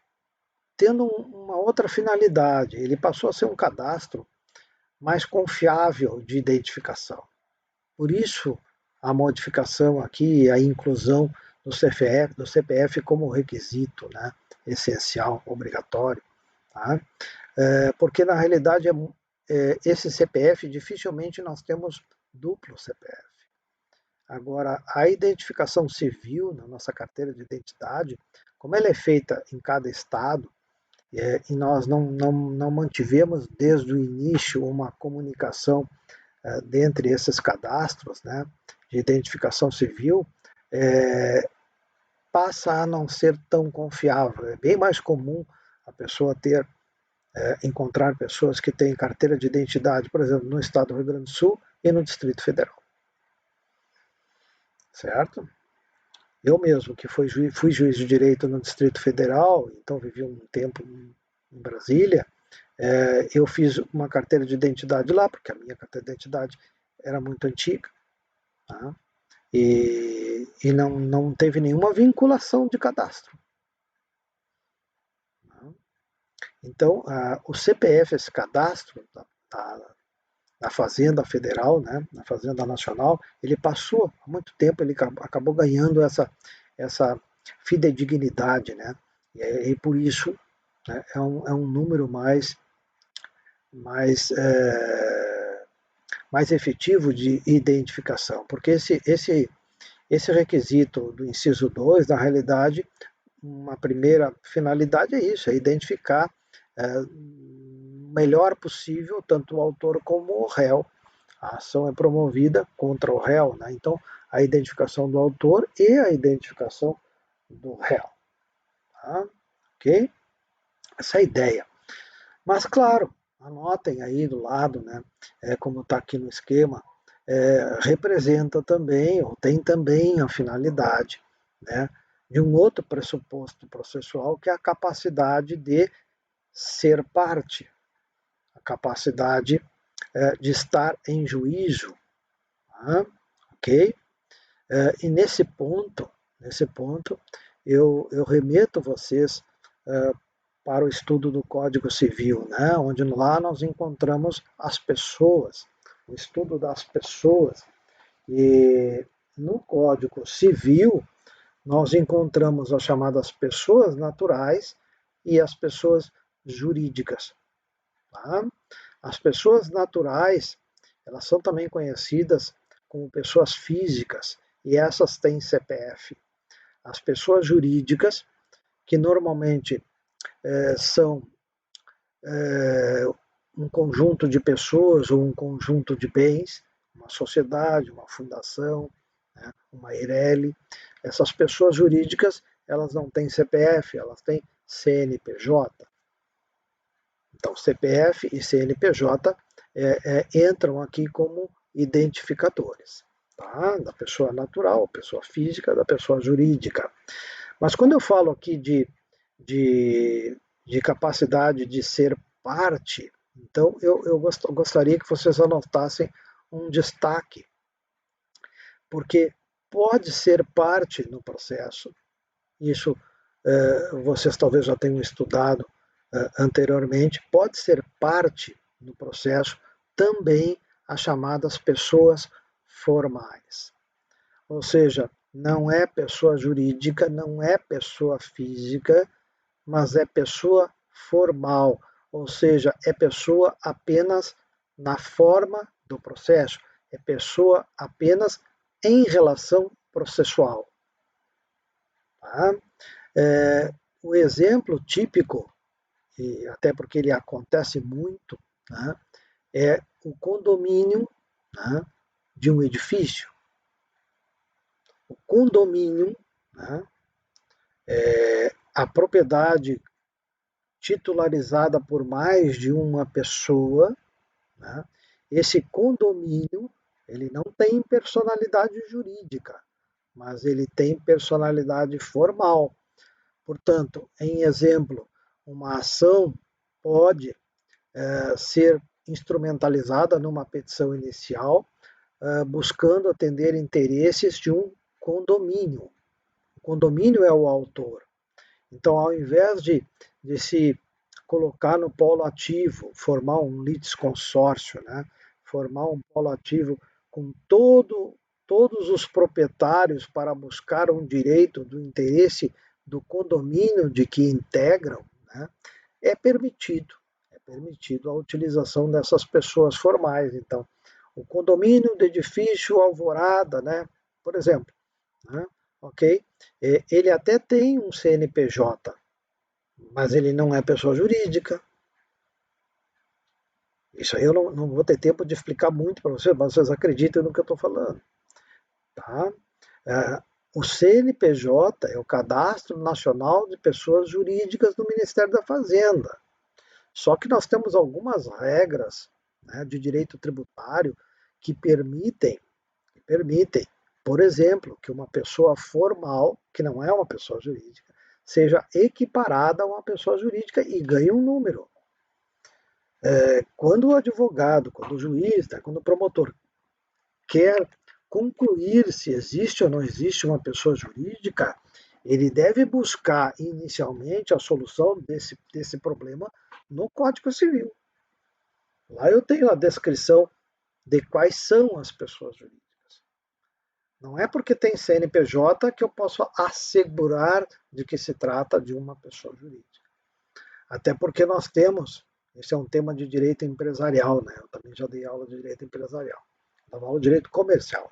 tendo uma outra finalidade. Ele passou a ser um cadastro mais confiável de identificação. Por isso, a modificação aqui, a inclusão do CPF como requisito, né, essencial, obrigatório. Tá? Porque, na realidade, esse CPF, dificilmente nós temos duplo CPF. Agora, a identificação civil na nossa carteira de identidade, como ela é feita em cada estado, e nós não mantivemos desde o início uma comunicação dentre esses cadastros, né, de identificação civil, passa a não ser tão confiável. É bem mais comum a pessoa encontrar pessoas que têm carteira de identidade, por exemplo, no estado do Rio Grande do Sul e no Distrito Federal. Certo? Eu mesmo, que fui juiz de direito no Distrito Federal, então vivi um tempo em Brasília, eu fiz uma carteira de identidade lá, porque a minha carteira de identidade era muito antiga, tá? E não teve nenhuma vinculação de cadastro. Tá? Então, o CPF, esse cadastro da Fazenda Federal, né, na Fazenda Nacional, ele passou há muito tempo, ele acabou ganhando essa fidedignidade, né, e por isso, né, é um número mais, mais efetivo de identificação, porque esse requisito do inciso 2, na realidade, uma primeira finalidade é isso, é identificar o melhor possível tanto o autor como o réu. A ação é promovida contra o réu, né? Então, a identificação do autor e a identificação do réu. Tá? Ok? Essa é a ideia. Mas, claro, anotem aí do lado, né? Como está aqui no esquema, representa também, ou tem também a finalidade, né, de um outro pressuposto processual, que é a capacidade de ser parte, a capacidade de estar em juízo. Tá? Ok? E nesse ponto, eu remeto vocês para o estudo do Código Civil, né, onde lá nós encontramos as pessoas, o estudo das pessoas. E no Código Civil, nós encontramos as chamadas pessoas naturais e as pessoas jurídicas. Tá? As pessoas naturais, elas são também conhecidas como pessoas físicas, e essas têm CPF. As pessoas jurídicas, que normalmente são um conjunto de pessoas ou um conjunto de bens, uma sociedade, uma fundação, né, uma EIRELI. Essas pessoas jurídicas, elas não têm CPF, elas têm CNPJ. Então, CPF e CNPJ entram aqui como identificadores, tá? Da pessoa natural, pessoa física, da pessoa jurídica. Mas quando eu falo aqui de capacidade de ser parte, então eu gostaria que vocês anotassem um destaque, porque pode ser parte no processo, isso vocês talvez já tenham estudado anteriormente, pode ser parte no processo também as chamadas pessoas formais. Ou seja, não é pessoa jurídica, não é pessoa física, mas é pessoa formal, ou seja, é pessoa apenas na forma do processo, é pessoa apenas em relação processual. Tá? O exemplo típico, e até porque ele acontece muito, né, é o condomínio, né, de um edifício. O condomínio, né, a propriedade titularizada por mais de uma pessoa, né, esse condomínio ele não tem personalidade jurídica, mas ele tem personalidade formal. Portanto, em exemplo, uma ação pode ser instrumentalizada numa petição inicial, buscando atender interesses de um condomínio. O condomínio é o autor. Então, ao invés de se colocar no polo ativo, formar um litisconsórcio, né? Formar um polo ativo com todos os proprietários para buscar um direito do interesse do condomínio de que integram, né? É permitido a utilização dessas pessoas formais. Então, o condomínio do edifício Alvorada, né? Por exemplo, né? Ok? Ele até tem um CNPJ, mas ele não é pessoa jurídica. Isso aí eu não vou ter tempo de explicar muito para vocês, mas vocês acreditam no que eu estou falando. Tá? É, o CNPJ é o Cadastro Nacional de Pessoas Jurídicas do Ministério da Fazenda. Só que nós temos algumas regras, né, de direito tributário que permitem, por exemplo, que uma pessoa formal, que não é uma pessoa jurídica, seja equiparada a uma pessoa jurídica e ganhe um número. Quando o advogado, quando o juiz, né, quando o promotor quer concluir se existe ou não existe uma pessoa jurídica, ele deve buscar inicialmente a solução desse problema no Código Civil. Lá eu tenho a descrição de quais são as pessoas jurídicas. Não é porque tem CNPJ que eu posso assegurar de que se trata de uma pessoa jurídica. Até porque nós temos, esse é um tema de direito empresarial, né? Eu também já dei aula de direito empresarial, dava aula de direito comercial.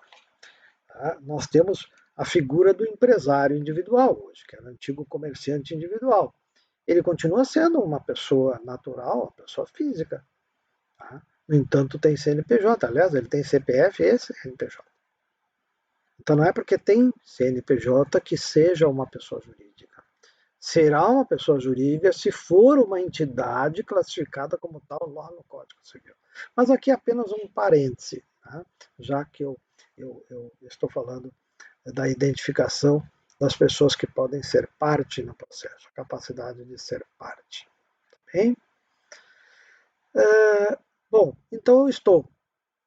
Tá? Nós temos a figura do empresário individual hoje, que é o antigo comerciante individual. Ele continua sendo uma pessoa natural, uma pessoa física. Tá? No entanto, tem CNPJ. Aliás, ele tem CPF e CNPJ. Então, não é porque tem CNPJ que seja uma pessoa jurídica. Será uma pessoa jurídica se for uma entidade classificada como tal lá no Código Civil. Mas aqui é apenas um parêntese, tá? Já que eu estou falando da identificação das pessoas que podem ser parte no processo, a capacidade de ser parte. Bem? Bom, então eu estou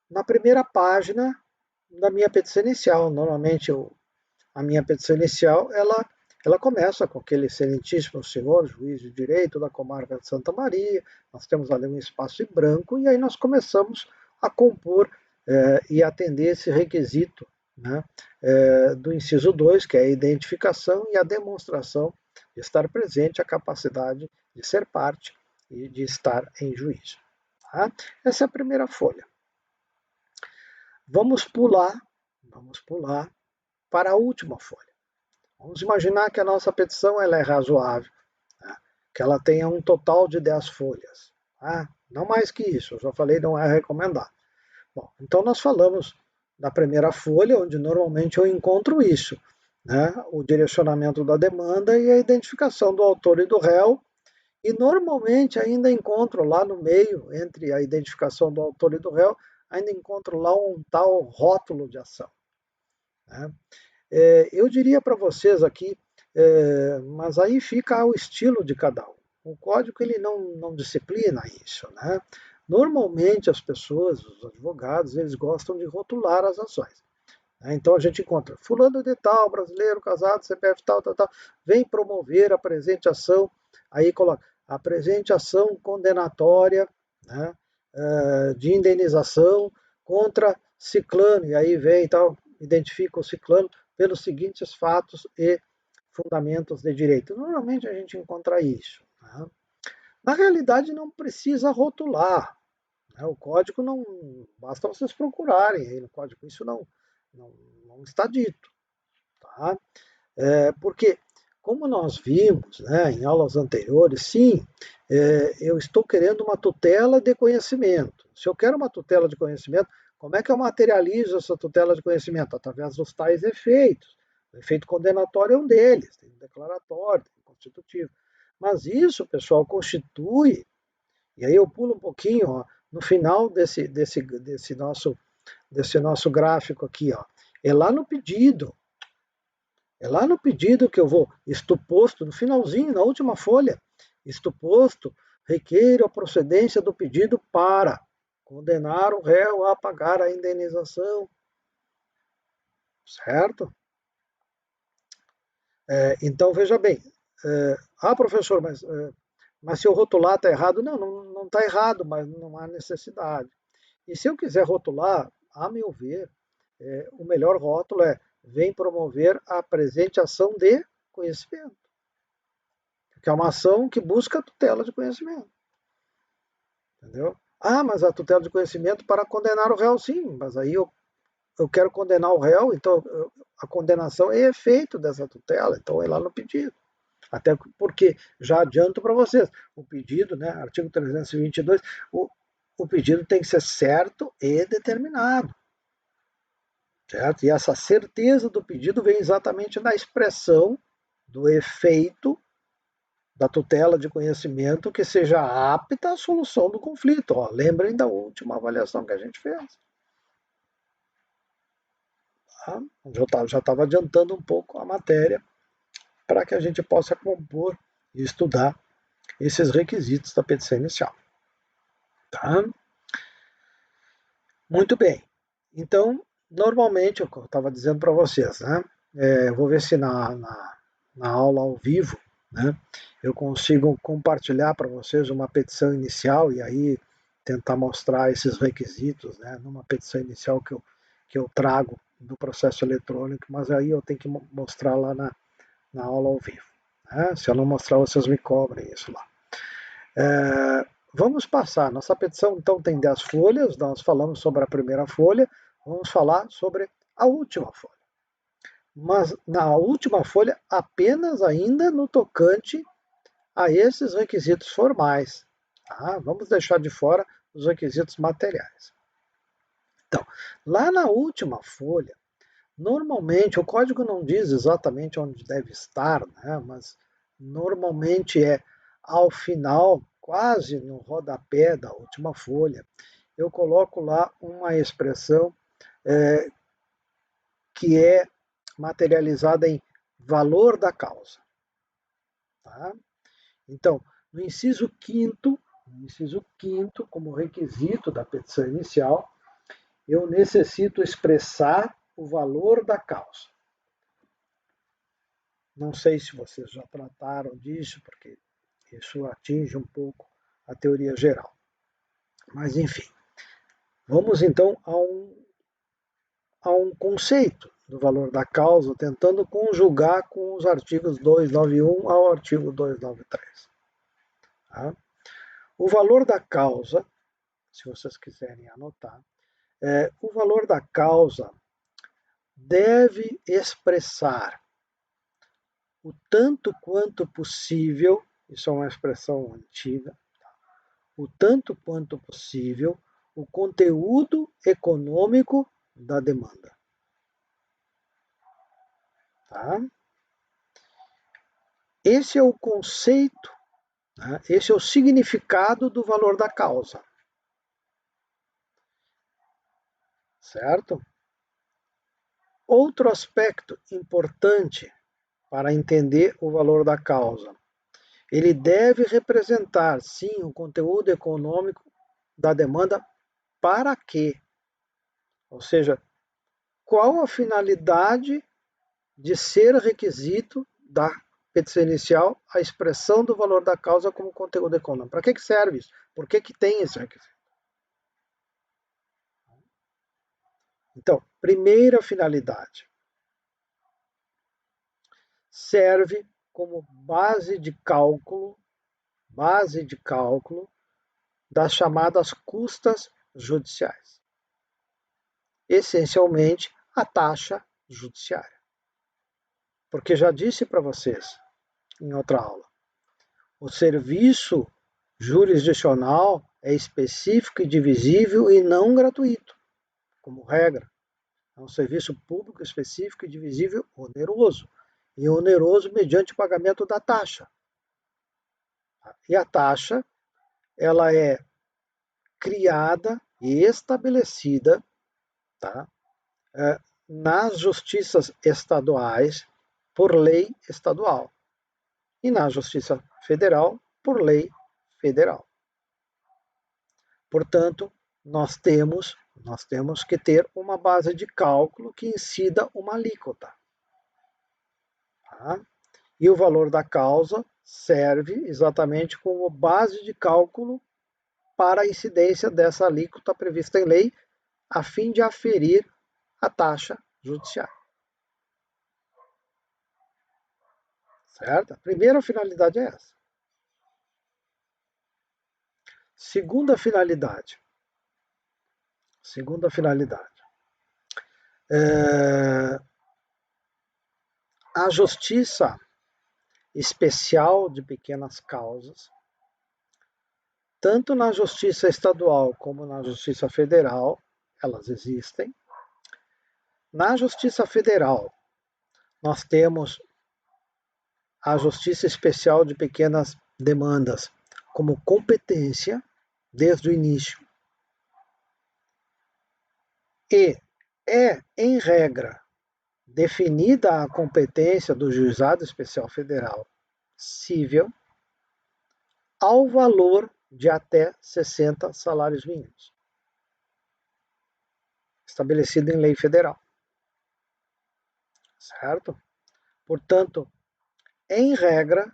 na primeira página da minha petição inicial. Normalmente a minha petição inicial ela começa com aquele excelentíssimo senhor, juiz de direito da comarca de Santa Maria, nós temos ali um espaço em branco, e aí nós começamos a compor e atender esse requisito, né, do inciso 2, que é a identificação e a demonstração de estar presente, a capacidade de ser parte e de estar em juízo. Tá? Essa é a primeira folha. Vamos pular para a última folha. Vamos imaginar que a nossa petição ela é razoável, né? Que ela tenha um total de 10 folhas. Tá? Não mais que isso, eu já falei, não é recomendado. Bom, então nós falamos da primeira folha, onde normalmente eu encontro isso, né? O direcionamento da demanda e a identificação do autor e do réu, e normalmente ainda encontro lá no meio, entre a identificação do autor e do réu, ainda encontro lá um tal rótulo de ação. Né? Eu diria para vocês aqui, mas aí fica ao estilo de cada um. O código ele não disciplina isso, né? Normalmente as pessoas, os advogados, eles gostam de rotular as ações. Né? Então a gente encontra fulano de tal, brasileiro, casado, CPF tal, tal, tal, vem promover a presente ação, aí coloca a presente ação condenatória, né, de indenização contra ciclano, e aí vem e tal, identifica o ciclano pelos seguintes fatos e fundamentos de direito. Normalmente a gente encontra isso. Né? Na realidade, não precisa rotular. Né? O código não. Basta vocês procurarem aí no código, isso não, não está dito. Tá? Porque, como nós vimos, né, em aulas anteriores, sim, eu estou querendo uma tutela de conhecimento. Se eu quero uma tutela de conhecimento, como é que eu materializo essa tutela de conhecimento? Através dos tais efeitos. O efeito condenatório é um deles, tem o declaratório, tem o constitutivo. Mas isso, pessoal, constitui, e aí eu pulo um pouquinho, ó, no final desse nosso gráfico aqui, ó, é lá no pedido. É lá no pedido que eu vou, isto posto, no finalzinho, na última folha, isto posto, requeiro a procedência do pedido para condenar o réu a pagar a indenização. Certo? Então, veja bem. Professor, mas se eu rotular está errado? Não está errado, mas não há necessidade. E se eu quiser rotular, a meu ver, o melhor rótulo é vem promover a presente ação de conhecimento. Porque é uma ação que busca a tutela de conhecimento. Entendeu? Mas a tutela de conhecimento para condenar o réu, sim, mas aí eu quero condenar o réu, então a condenação é efeito dessa tutela, então é lá no pedido. Até porque, já adianto para vocês, o pedido, né, artigo 322, o pedido tem que ser certo e determinado. Certo? E essa certeza do pedido vem exatamente da expressão do efeito da tutela de conhecimento que seja apta à solução do conflito. Ó, lembrem da última avaliação que a gente fez. Tá? Já estava adiantando um pouco a matéria para que a gente possa compor e estudar esses requisitos da petição inicial. Tá? Muito bem. Então, normalmente, eu estava dizendo para vocês, né? Vou ver se na aula ao vivo, né, eu consigo compartilhar para vocês uma petição inicial e aí tentar mostrar esses requisitos, né, numa petição inicial que eu trago do processo eletrônico, mas aí eu tenho que mostrar lá na aula ao vivo. Né? Se eu não mostrar, vocês me cobrem isso lá. Vamos passar. Nossa petição, então, tem 10 folhas. Nós falamos sobre a primeira folha. Vamos falar sobre a última folha. Mas na última folha, apenas ainda no tocante a esses requisitos formais. Tá? Vamos deixar de fora os requisitos materiais. Então, lá na última folha, normalmente, o código não diz exatamente onde deve estar, né? Mas normalmente é ao final, quase no rodapé da última folha, eu coloco lá uma expressão que é materializada em valor da causa. Tá? Então, no inciso quinto, como requisito da petição inicial, eu necessito expressar o valor da causa. Não sei se vocês já trataram disso, porque isso atinge um pouco a teoria geral. Mas, enfim, vamos então a um conceito do valor da causa, tentando conjugar com os artigos 291 ao artigo 293. Tá? O valor da causa, se vocês quiserem anotar, o valor da causa deve expressar o tanto quanto possível, isso é uma expressão antiga, o tanto quanto possível o conteúdo econômico da demanda. Tá? Esse é o conceito, né? Esse é o significado do valor da causa. Certo? Outro aspecto importante para entender o valor da causa. Ele deve representar, sim, o conteúdo econômico da demanda para quê? Ou seja, qual a finalidade de ser requisito da petição inicial a expressão do valor da causa como conteúdo econômico? Para que serve isso? Por que tem esse requisito? Então, primeira finalidade. Serve como base de cálculo das chamadas custas judiciais. Essencialmente, a taxa judiciária. Porque já disse para vocês em outra aula, o serviço jurisdicional é específico e divisível e não gratuito, como regra. É um serviço público específico e divisível oneroso. E oneroso mediante o pagamento da taxa. E a taxa, ela é criada e estabelecida, tá, nas justiças estaduais por lei estadual e na Justiça Federal por lei federal. Portanto, nós temos que ter uma base de cálculo que incida uma alíquota. Tá? E o valor da causa serve exatamente como base de cálculo para a incidência dessa alíquota prevista em lei, a fim de aferir a taxa judiciária. Certo? A primeira finalidade é essa. Segunda finalidade. A justiça especial de pequenas causas, tanto na Justiça Estadual como na Justiça Federal, elas existem. Na Justiça Federal, nós temos a Justiça Especial de Pequenas Demandas como competência desde o início. E é, em regra, definida a competência do Juizado Especial Federal cível ao valor de até 60 salários mínimos, estabelecido em lei federal. Certo? Portanto, em regra,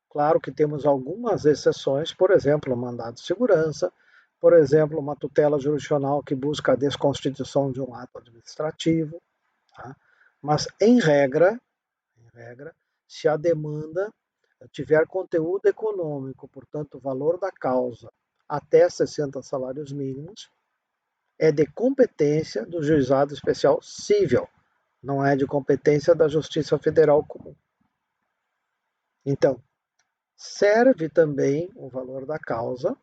claro que temos algumas exceções, por exemplo, o mandado de segurança, por exemplo, uma tutela jurisdicional que busca a desconstituição de um ato administrativo, tá? Mas, em regra, se a demanda tiver conteúdo econômico, portanto, o valor da causa até 60 salários mínimos, é de competência do Juizado Especial Cível, não é de competência da Justiça Federal Comum. Então, serve também o valor da causa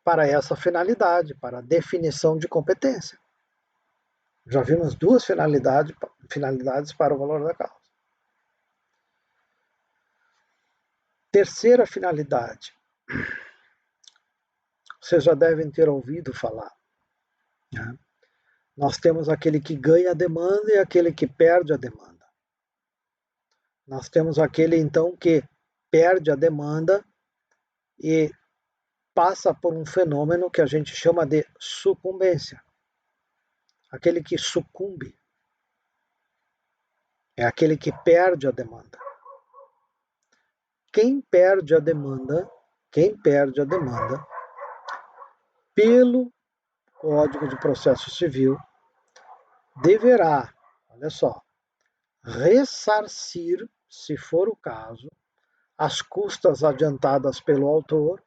para essa finalidade, para a definição de competência. Já vimos duas finalidades para o valor da causa. Terceira finalidade, vocês já devem ter ouvido falar, né? Nós temos aquele que ganha a demanda e aquele que perde a demanda. Nós temos aquele, então, que perde a demanda e passa por um fenômeno que a gente chama de sucumbência. Aquele que sucumbe é aquele que perde a demanda. Quem perde a demanda, pelo Código de Processo Civil, deverá, olha só, ressarcir, se for o caso, as custas adiantadas pelo autor.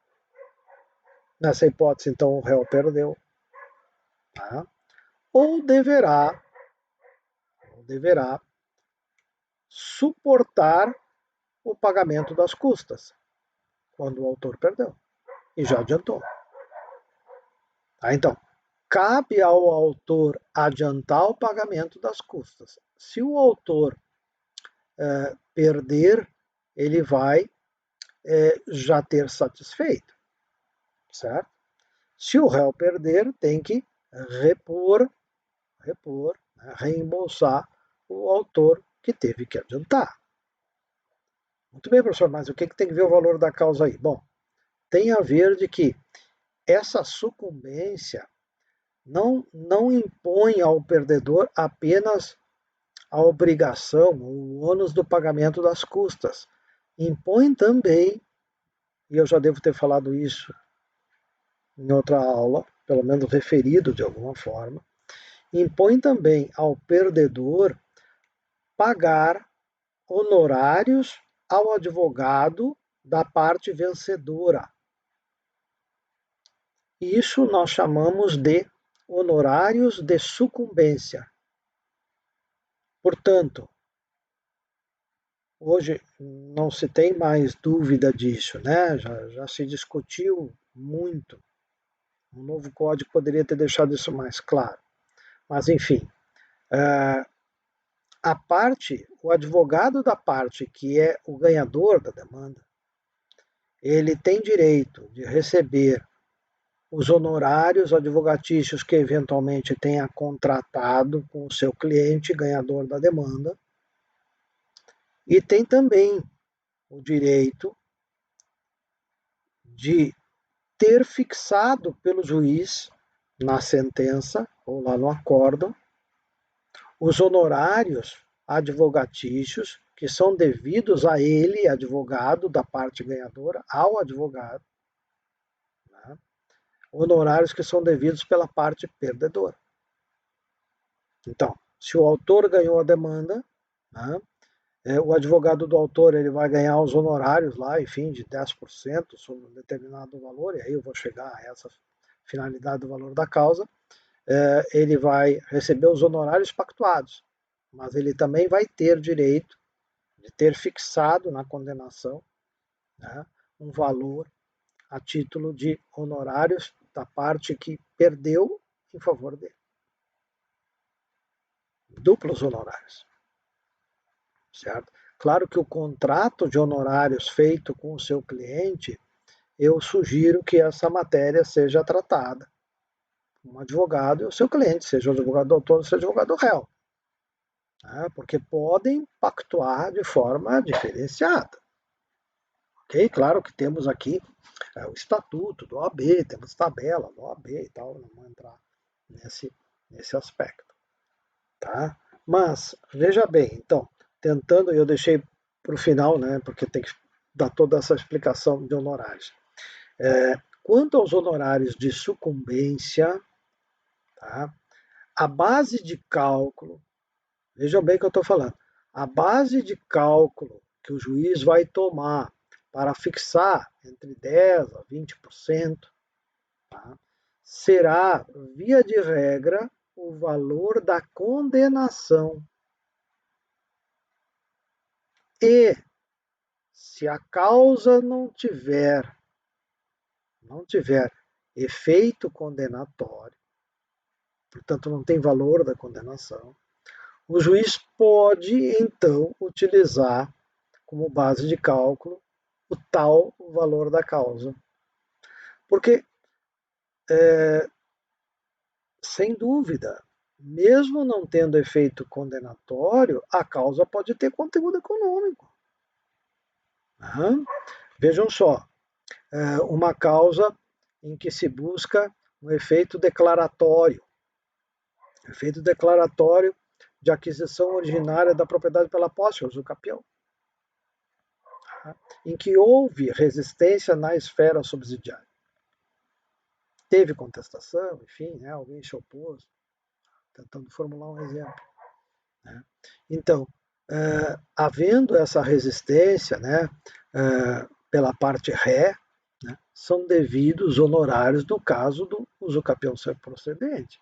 Nessa hipótese, então, o réu perdeu. Tá? Ou deverá suportar o pagamento das custas, quando o autor perdeu e já adiantou. Tá? Então, cabe ao autor adiantar o pagamento das custas. Se o autor perder, ele vai já ter satisfeito, certo? Se o réu perder, tem que repor, né, reembolsar o autor que teve que adiantar. Muito bem, professor, mas o que tem que ver o valor da causa aí? Bom, tem a ver de que essa sucumbência não impõe ao perdedor apenas a obrigação, o ônus do pagamento das custas. Impõe também, e eu já devo ter falado isso em outra aula, pelo menos referido de alguma forma, impõe também ao perdedor pagar honorários ao advogado da parte vencedora. Isso nós chamamos de honorários de sucumbência. Portanto, hoje não se tem mais dúvida disso, né? Já se discutiu muito. O novo código poderia ter deixado isso mais claro. Mas, enfim, o advogado da parte que é o ganhador da demanda, ele tem direito de receber os honorários advogatícios que eventualmente tenha contratado com o seu cliente ganhador da demanda, e tem também o direito de ter fixado pelo juiz na sentença ou lá no acórdão os honorários advogatícios que são devidos a ele, advogado da parte ganhadora, ao advogado, né? Honorários que são devidos pela parte perdedora. Então, se o autor ganhou a demanda, né, o advogado do autor ele vai ganhar os honorários lá, enfim, de 10% sobre um determinado valor, e aí eu vou chegar a essa finalidade do valor da causa, ele vai receber os honorários pactuados, mas ele também vai ter direito de ter fixado na condenação, né, um valor a título de honorários da parte que perdeu em favor dele. Duplos honorários, certo? Claro que o contrato de honorários feito com o seu cliente, eu sugiro que essa matéria seja tratada com um advogado e o seu cliente, seja o advogado autônomo, seja o advogado réu, né? Porque podem pactuar de forma diferenciada. Ok? Claro que temos aqui o estatuto do OAB, temos tabela do OAB e tal, não vou entrar nesse aspecto. Tá? Mas, veja bem, então, tentando, eu deixei para o final, né, porque tem que dar toda essa explicação de honorários. Quanto aos honorários de sucumbência, tá, a base de cálculo, vejam bem o que eu estou falando, a base de cálculo que o juiz vai tomar para fixar entre 10% a 20%, tá, será, via de regra, o valor da condenação. E se a causa não tiver efeito condenatório, portanto não tem valor da condenação, o juiz pode então utilizar como base de cálculo o tal valor da causa. Porque, sem dúvida, mesmo não tendo efeito condenatório, a causa pode ter conteúdo econômico. Vejam só, uma causa em que se busca um efeito declaratório de aquisição originária da propriedade pela posse, usucapião, em que houve resistência na esfera subsidiária. Teve contestação, enfim, né, alguém se opôs, tentando formular um exemplo. Né. Então, havendo essa resistência, né, pela parte ré, né, são devidos honorários no caso do usucapião ser procedente.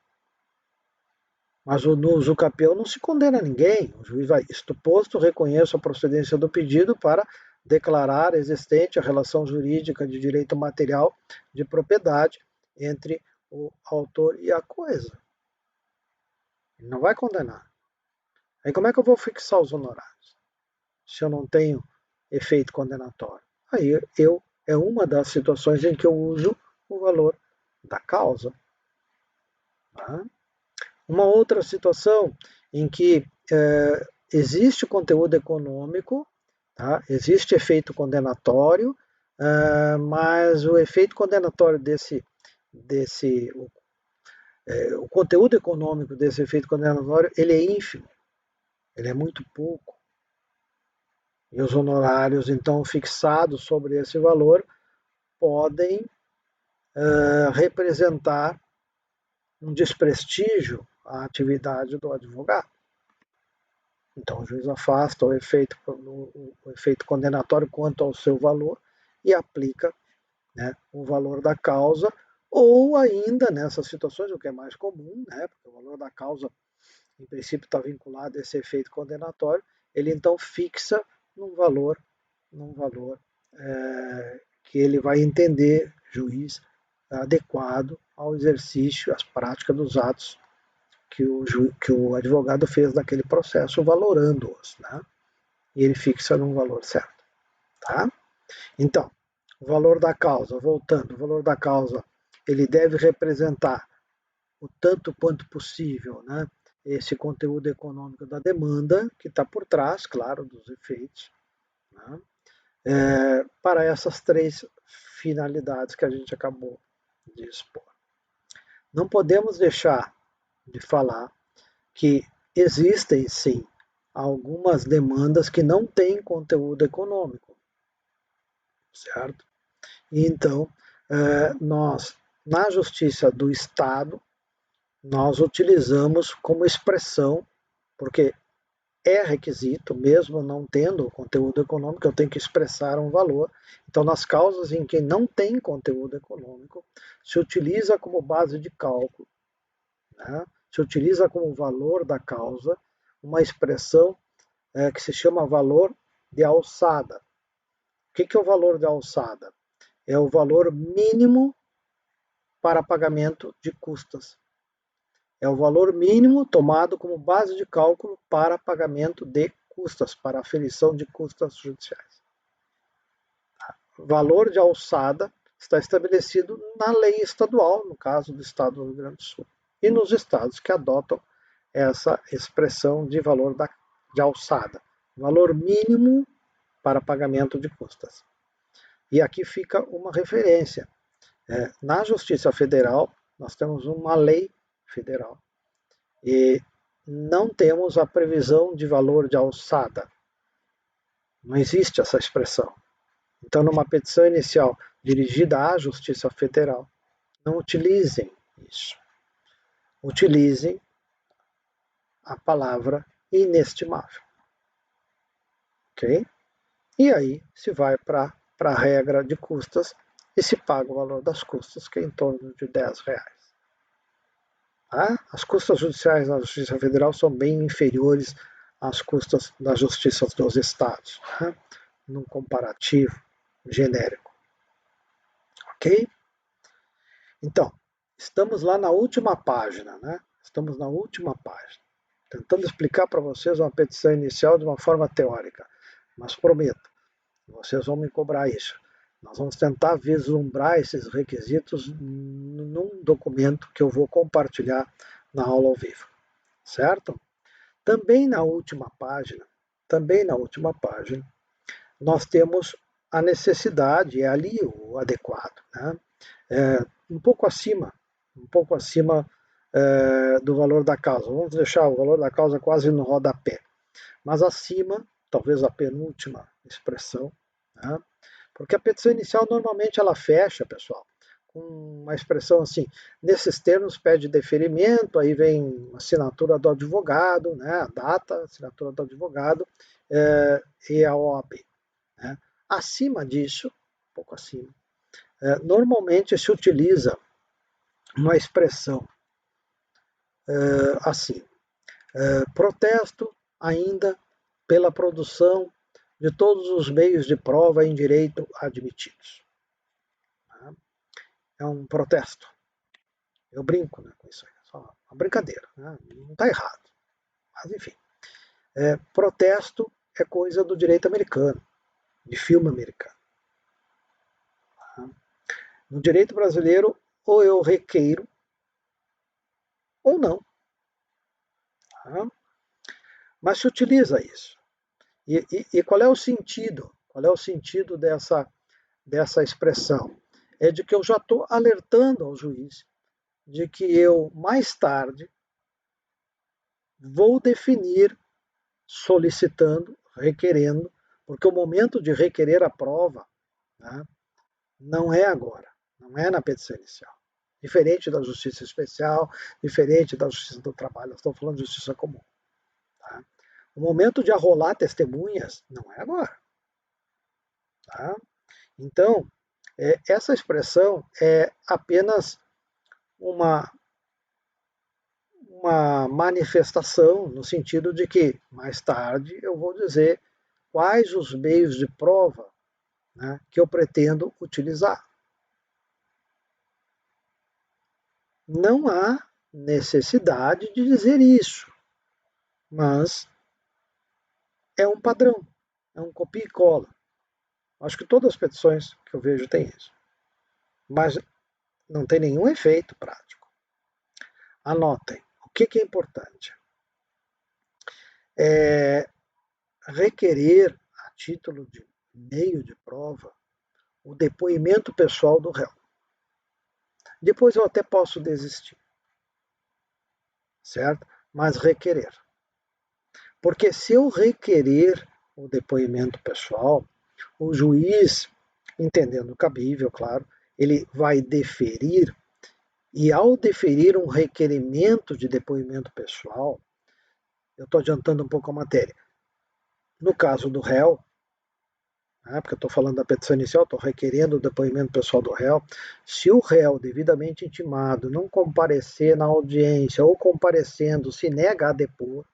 Mas no usucapião não se condena ninguém. O juiz vai, isto posto, reconheço a procedência do pedido para declarar existente a relação jurídica de direito material de propriedade entre o autor e a coisa. Ele não vai condenar. Aí como é que eu vou fixar os honorários? Se eu não tenho efeito condenatório. Aí é uma das situações em que eu uso o valor da causa. Tá? Uma outra situação em que existe conteúdo econômico, tá? Existe efeito condenatório, mas o efeito condenatório o conteúdo econômico desse efeito condenatório, ele é ínfimo, ele é muito pouco. E os honorários, então, fixados sobre esse valor, podem representar um desprestígio à atividade do advogado. Então, o juiz afasta o efeito condenatório quanto ao seu valor e aplica, né, o valor da causa, ou ainda nessas situações, o que é mais comum, né, porque o valor da causa, em princípio, está vinculado a esse efeito condenatório, ele então fixa num valor que ele vai entender, juiz, adequado ao exercício, às práticas dos atos que o advogado fez naquele processo, valorando-os, né? E ele fixa num valor certo. Tá? Então, o valor da causa, voltando, o valor da causa, ele deve representar o tanto quanto possível, né, esse conteúdo econômico da demanda, que está por trás, claro, dos efeitos, né, para essas três finalidades que a gente acabou de expor. Não podemos deixar de falar que existem, sim, algumas demandas que não têm conteúdo econômico, certo? E então, nós, na Justiça do Estado, nós utilizamos como expressão, porque é requisito, mesmo não tendo conteúdo econômico, eu tenho que expressar um valor. Então, nas causas em que não tem conteúdo econômico, se utiliza como base de cálculo, né? Se utiliza como valor da causa uma expressão que se chama valor de alçada. O que é o valor de alçada? É o valor mínimo para pagamento de custas. É o valor mínimo tomado como base de cálculo para pagamento de custas, para aferição de custas judiciais. O valor de alçada está estabelecido na lei estadual, no caso do Estado do Rio Grande do Sul, e nos estados que adotam essa expressão de valor de alçada, valor mínimo para pagamento de custas. E aqui fica uma referência. Na Justiça Federal, nós temos uma lei federal e não temos a previsão de valor de alçada. Não existe essa expressão. Então, numa petição inicial dirigida à Justiça Federal, não utilizem isso. Utilizem a palavra inestimável. Ok? E aí se vai para a regra de custas e se paga o valor das custas, que é em torno de R$10. Tá? As custas judiciais na Justiça Federal são bem inferiores às custas das justiças dos estados, tá? Num comparativo genérico. Ok? Então, estamos lá na última página, né? Estamos na última página, tentando explicar para vocês uma petição inicial de uma forma teórica, mas prometo, vocês vão me cobrar isso. Nós vamos tentar vislumbrar esses requisitos num documento que eu vou compartilhar na aula ao vivo, certo? Também na última página, nós temos a necessidade, é ali o adequado, né? Um pouco acima do valor da causa. Vamos deixar o valor da causa quase no rodapé, mas acima, talvez a penúltima expressão, né? Porque a petição inicial normalmente ela fecha, pessoal, com uma expressão assim, nesses termos pede deferimento, aí vem a assinatura do advogado, né, a data, a assinatura do advogado e a OAB. Né? Acima disso, um pouco acima, normalmente se utiliza uma expressão assim, protesto ainda pela produção de todos os meios de prova em direito admitidos. É um protesto. Eu brinco, né, com isso aí, só uma brincadeira, né? Não está errado. Mas enfim, protesto é coisa do direito americano, de filme americano. No direito brasileiro, ou eu requeiro, ou não. Mas se utiliza isso. E qual é o sentido? Qual é o sentido dessa expressão? É de que eu já estou alertando ao juiz de que eu, mais tarde, vou definir, solicitando, requerendo, porque o momento de requerer a prova, né, não é agora, não é na petição inicial. Diferente da justiça especial, diferente da justiça do trabalho, nós estamos falando de justiça comum. Tá? O momento de arrolar testemunhas não é agora. Tá? Então, essa expressão é apenas uma manifestação no sentido de que, mais tarde, eu vou dizer quais os meios de prova, né, que eu pretendo utilizar. Não há necessidade de dizer isso, mas é um padrão, é um copia e cola. Acho que todas as petições que eu vejo têm isso. Mas não tem nenhum efeito prático. Anotem, o que é importante? Requerer, a título de meio de prova, o depoimento pessoal do réu. Depois eu até posso desistir, certo? Mas requerer. Porque se eu requerer o depoimento pessoal, o juiz, entendendo cabível, claro, ele vai deferir, e ao deferir um requerimento de depoimento pessoal, eu estou adiantando um pouco a matéria. No caso do réu, porque eu estou falando da petição inicial, estou requerendo o depoimento pessoal do réu, se o réu, devidamente intimado, não comparecer na audiência ou comparecendo, se nega a depor,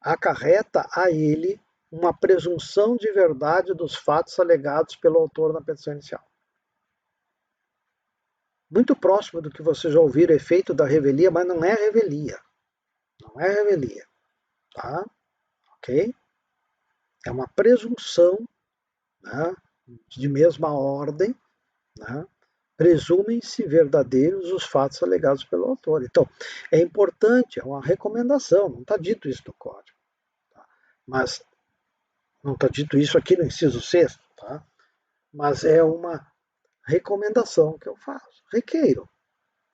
acarreta a ele uma presunção de verdade dos fatos alegados pelo autor na petição inicial. Muito próximo do que você já ouviu, efeito da revelia, mas não é revelia. Não é revelia. Tá? Ok? É uma presunção, né, de mesma ordem, né, presumem-se verdadeiros os fatos alegados pelo autor. Então, é importante, é uma recomendação, não está dito isso no código, tá? Mas não está dito isso aqui no inciso 6º, tá? Mas é uma recomendação que eu faço. Requeiro.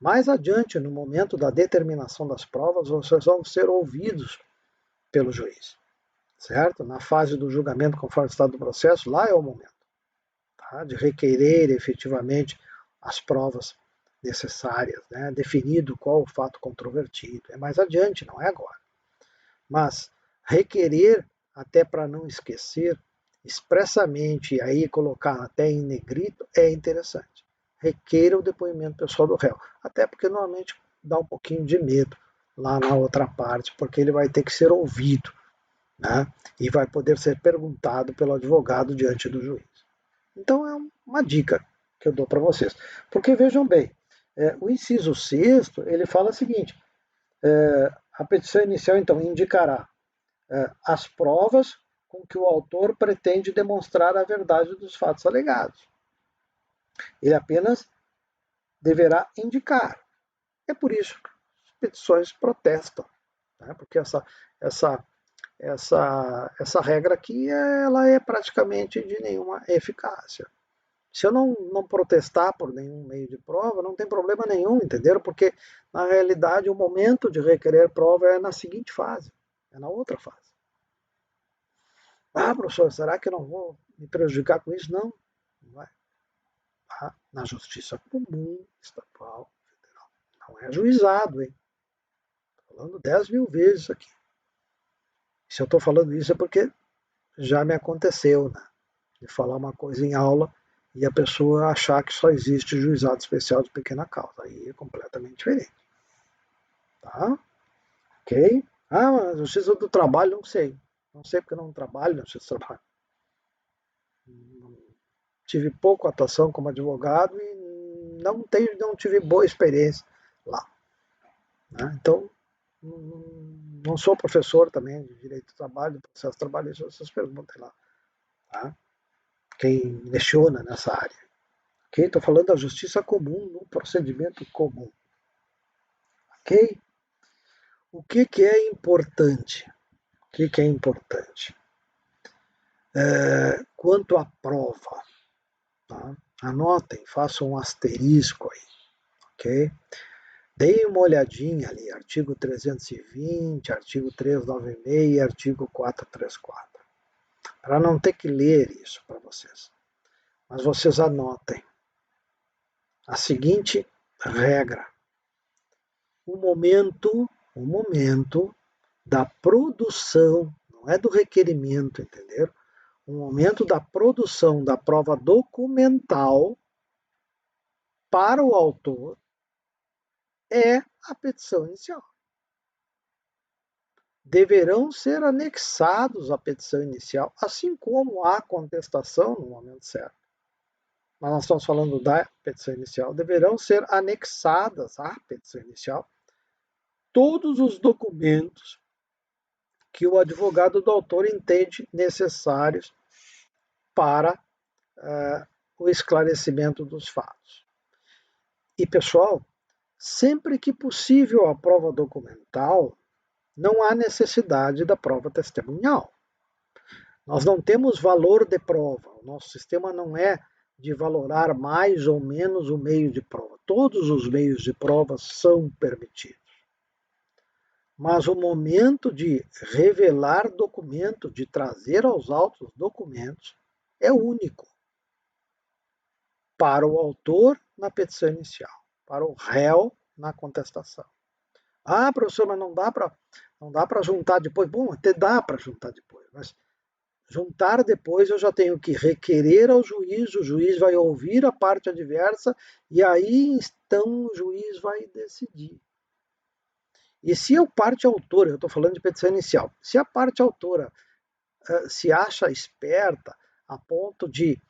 Mais adiante, no momento da determinação das provas, vocês vão ser ouvidos pelo juiz, certo? Na fase do julgamento, conforme o estado do processo, lá é o momento, tá? De requerer efetivamente as provas necessárias, né? Definido qual o fato controvertido. É mais adiante, não é agora. Mas requerer, até para não esquecer, expressamente, e aí colocar até em negrito, é interessante. Requeira o depoimento pessoal do réu. Até porque normalmente dá um pouquinho de medo lá na outra parte, porque ele vai ter que ser ouvido, né? E vai poder ser perguntado pelo advogado diante do juiz. Então é uma dica que eu dou para vocês. Porque vejam bem, o inciso 6º, ele fala o seguinte, a petição inicial então indicará as provas com que o autor pretende demonstrar a verdade dos fatos alegados. Ele apenas deverá indicar. É por isso que as petições protestam, né? Porque essa regra aqui ela é praticamente de nenhuma eficácia. Se eu não protestar por nenhum meio de prova, não tem problema nenhum, entenderam? Porque, na realidade, o momento de requerer prova é na seguinte fase, é na outra fase. Ah, professor, será que eu não vou me prejudicar com isso? Não, não vai. Tá? Na justiça comum, estadual, federal. Não é ajuizado, hein? Estou falando 10 mil vezes aqui. Se eu estou falando isso é porque já me aconteceu, né? De falar uma coisa em aula e a pessoa achar que só existe juizado especial de pequena causa. Aí é completamente diferente. Tá? Ok? Ah, mas justiça do trabalho, não sei. Não sei porque eu não trabalho na justiça do trabalho. Tive pouca atuação como advogado e não tive boa experiência lá. Né? Então, não sou professor também de direito do trabalho, de processo trabalhista, essas perguntas lá. Tá? Quem leciona nessa área. Ok? Estou falando da justiça comum, no procedimento comum. Ok? O que é importante? O que é importante? Quanto à prova, tá? Anotem, façam um asterisco aí, ok? Deem uma olhadinha ali, artigo 320, artigo 396 e artigo 434, para não ter que ler isso para vocês. Mas vocês anotem a seguinte regra: o momento da produção, não é do requerimento, entenderam? O momento da produção da prova documental para o autor é a petição inicial. Deverão ser anexados à petição inicial, assim como a contestação no momento certo. Mas nós estamos falando da petição inicial, deverão ser anexadas à petição inicial todos os documentos que o advogado do autor entende necessários para o esclarecimento dos fatos. E, pessoal, sempre que possível a prova documental, não há necessidade da prova testemunhal. Nós não temos valor de prova. O nosso sistema não é de valorar mais ou menos o meio de prova. Todos os meios de prova são permitidos. Mas o momento de revelar documento, de trazer aos autos documentos, é único para o autor na petição inicial, para o réu na contestação. Ah, professor, mas não dá para juntar depois. Bom, até dá para juntar depois, mas juntar depois eu já tenho que requerer ao juiz, o juiz vai ouvir a parte adversa e aí então o juiz vai decidir. E se a parte autora, eu estou falando de petição inicial, se a parte autora se acha esperta a ponto de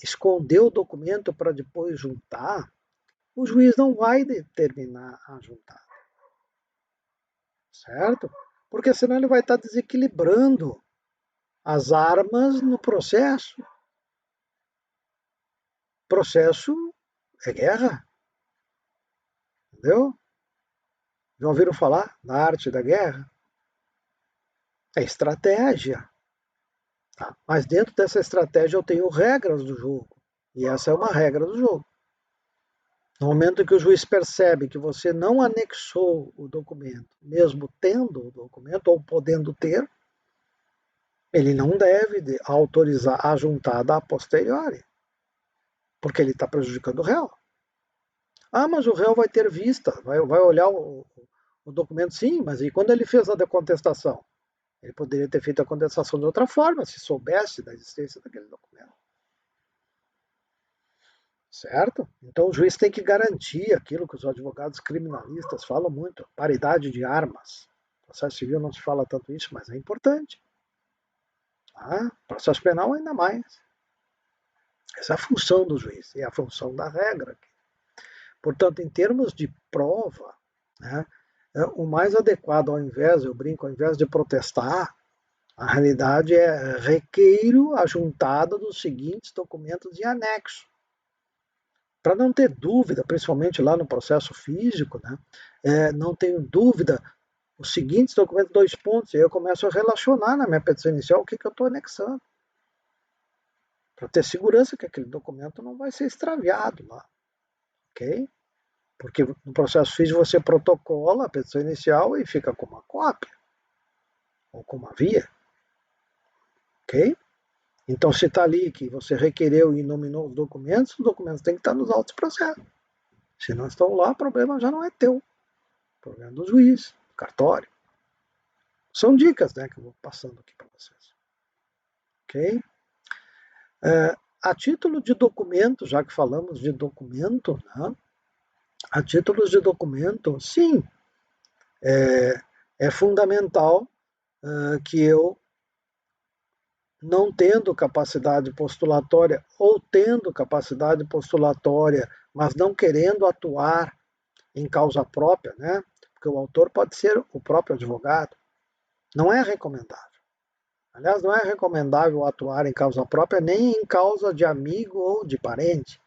esconder o documento para depois juntar, o juiz não vai determinar a juntada, certo? Porque senão ele vai estar desequilibrando as armas no processo. Processo é guerra, entendeu? Já ouviram falar da arte da guerra? É estratégia. Tá? Mas dentro dessa estratégia eu tenho regras do jogo. E essa é uma regra do jogo. No momento que o juiz percebe que você não anexou o documento, mesmo tendo o documento ou podendo ter, ele não deve autorizar a juntada a posteriori, porque ele está prejudicando o réu. Ah, mas o réu vai ter vista, vai olhar o documento, sim, mas e quando ele fez a contestação? Ele poderia ter feito a contestação de outra forma, se soubesse da existência daquele documento. Certo? Então o juiz tem que garantir aquilo que os advogados criminalistas falam muito, paridade de armas. No processo civil não se fala tanto isso, mas é importante. Tá? Processo penal ainda mais. Essa é a função do juiz, é a função da regra. Portanto, em termos de prova, né, o mais adequado, ao invés de protestar, a realidade é requeiro a juntada dos seguintes documentos em anexo. Para não ter dúvida, principalmente lá no processo físico, né, não tenho dúvida, os seguintes documentos, 2 pontos, e aí eu começo a relacionar na minha petição inicial o que eu estou anexando. Para ter segurança que aquele documento não vai ser extraviado lá. Ok? Porque no processo físico você protocola a petição inicial e fica com uma cópia, ou com uma via. Ok? Então, se está ali que você requereu e nominou os documentos têm que estar nos autos processos. Se não estão lá, o problema já não é teu. O problema é do juiz, do cartório. São dicas, né, que eu vou passando aqui para vocês. Ok? A título de documento, já que falamos de documento, né, a títulos de documento, sim, é fundamental que eu, não tendo capacidade postulatória ou tendo capacidade postulatória, mas não querendo atuar em causa própria, né? Porque o autor pode ser o próprio advogado, não é recomendável. Aliás, não é recomendável atuar em causa própria nem em causa de amigo ou de parente,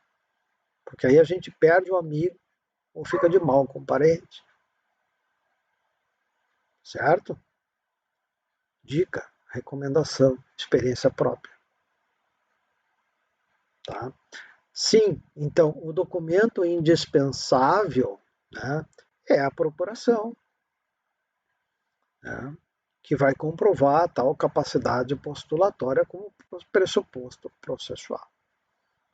porque aí a gente perde o amigo ou fica de mal com o parente. Certo? Dica, recomendação, experiência própria. Tá? Sim, então o documento indispensável, né, é a procuração, né, que vai comprovar a tal capacidade postulatória como pressuposto processual.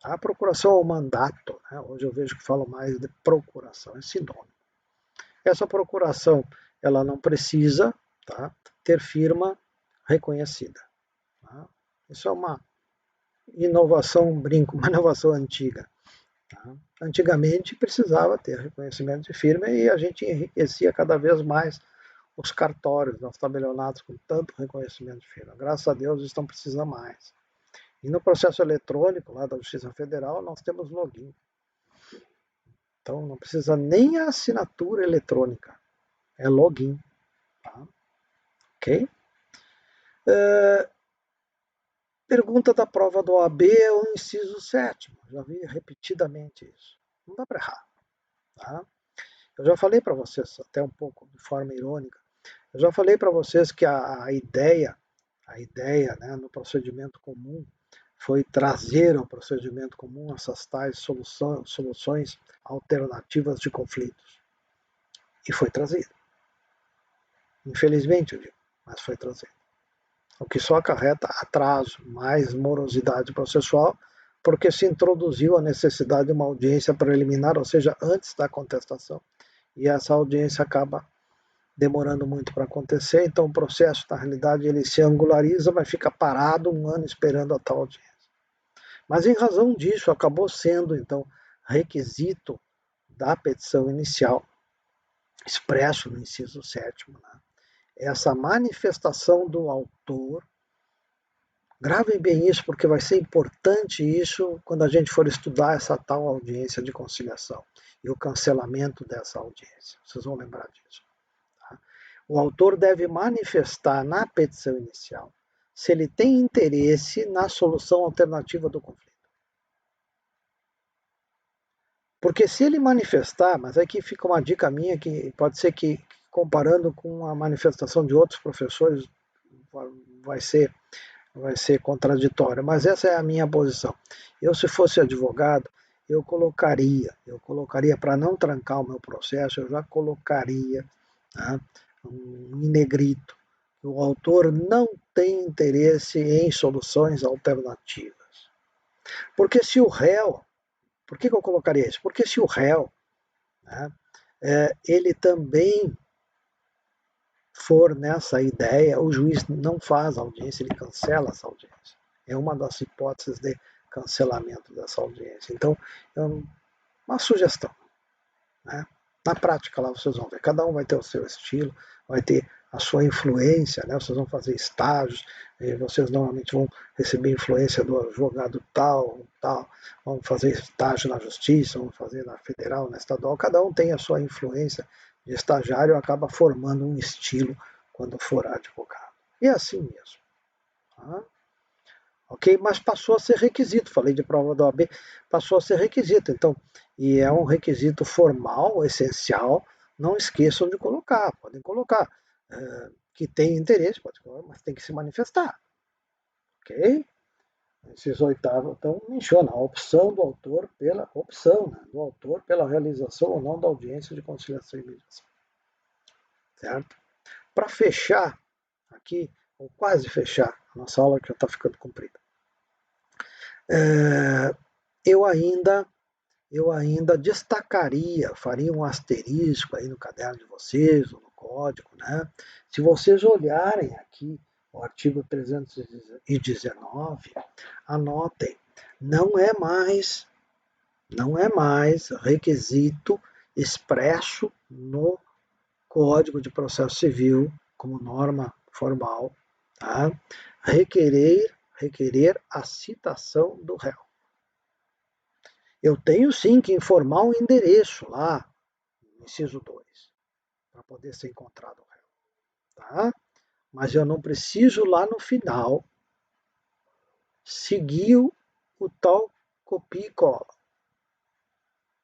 A procuração é o mandato, né, hoje eu vejo que falam mais de procuração, é sinônimo. Essa procuração ela não precisa, tá, ter firma reconhecida. Tá? Isso é uma inovação, uma inovação antiga. Tá? Antigamente precisava ter reconhecimento de firma e a gente enriquecia cada vez mais os cartórios, os tabelionatos com tanto reconhecimento de firma. Graças a Deus estão precisando mais. E no processo eletrônico lá da Justiça Federal nós temos login. Então não precisa nem a assinatura eletrônica, é login. Tá? Ok? Pergunta da prova do OAB é o inciso 7º. Já vi repetidamente isso. Não dá para errar. Tá? Eu já falei para vocês, até um pouco de forma irônica, eu já falei para vocês que a ideia, né, no procedimento comum foi trazer ao procedimento comum essas tais soluções alternativas de conflitos. E foi trazido. Infelizmente, eu digo, mas foi trazido. O que só acarreta atraso, mais morosidade processual, porque se introduziu a necessidade de uma audiência preliminar, ou seja, antes da contestação, e essa audiência acaba demorando muito para acontecer, então o processo, na realidade, ele se angulariza, mas fica parado um ano esperando a tal audiência. Mas em razão disso, acabou sendo, então, requisito da petição inicial expresso no inciso 7º, né? Essa manifestação do autor. Gravem bem isso, porque vai ser importante isso quando a gente for estudar essa tal audiência de conciliação e o cancelamento dessa audiência. Vocês vão lembrar disso. Tá? O autor deve manifestar na petição inicial se ele tem interesse na solução alternativa do conflito. Porque se ele manifestar, mas aqui fica uma dica minha que pode ser que, comparando com a manifestação de outros professores, vai ser contraditório, mas essa é a minha posição. Eu, se fosse advogado, eu colocaria para não trancar o meu processo, eu já colocaria, né, em negrito. O autor não tem interesse em soluções alternativas. Porque se o réu, por que eu colocaria isso? Porque se o réu, né, ele também for nessa ideia, o juiz não faz audiência, ele cancela essa audiência. É uma das hipóteses de cancelamento dessa audiência. Então, é uma sugestão. Né? Na prática, lá vocês vão ver, cada um vai ter o seu estilo, vai ter a sua influência, né? Vocês vão fazer estágios, vocês normalmente vão receber influência do advogado tal, vão fazer estágio na justiça, vão fazer na federal, na estadual, cada um tem a sua influência de estagiário e acaba formando um estilo quando for advogado. E é assim mesmo. Tá? Ok? Mas passou a ser requisito, falei de prova da OAB, passou a ser requisito, então, e é um requisito formal, essencial, não esqueçam de colocar, podem colocar, que tem interesse, pode colocar, mas tem que se manifestar, ok? Inciso 8º, então, menciona a opção do autor pela realização ou não da audiência de conciliação e mediação, certo? Para fechar aqui, ou quase fechar, a nossa aula que já está ficando comprida, eu ainda destacaria, faria um asterisco aí no caderno de vocês, ou no código, né? Se vocês olharem aqui o artigo 319, anotem, não é mais requisito expresso no Código de Processo Civil, como norma formal, tá? requerer a citação do réu. Eu tenho sim que informar o endereço lá, no inciso 2, para poder ser encontrado o réu. Tá? Mas eu não preciso lá no final seguir o tal copia e cola.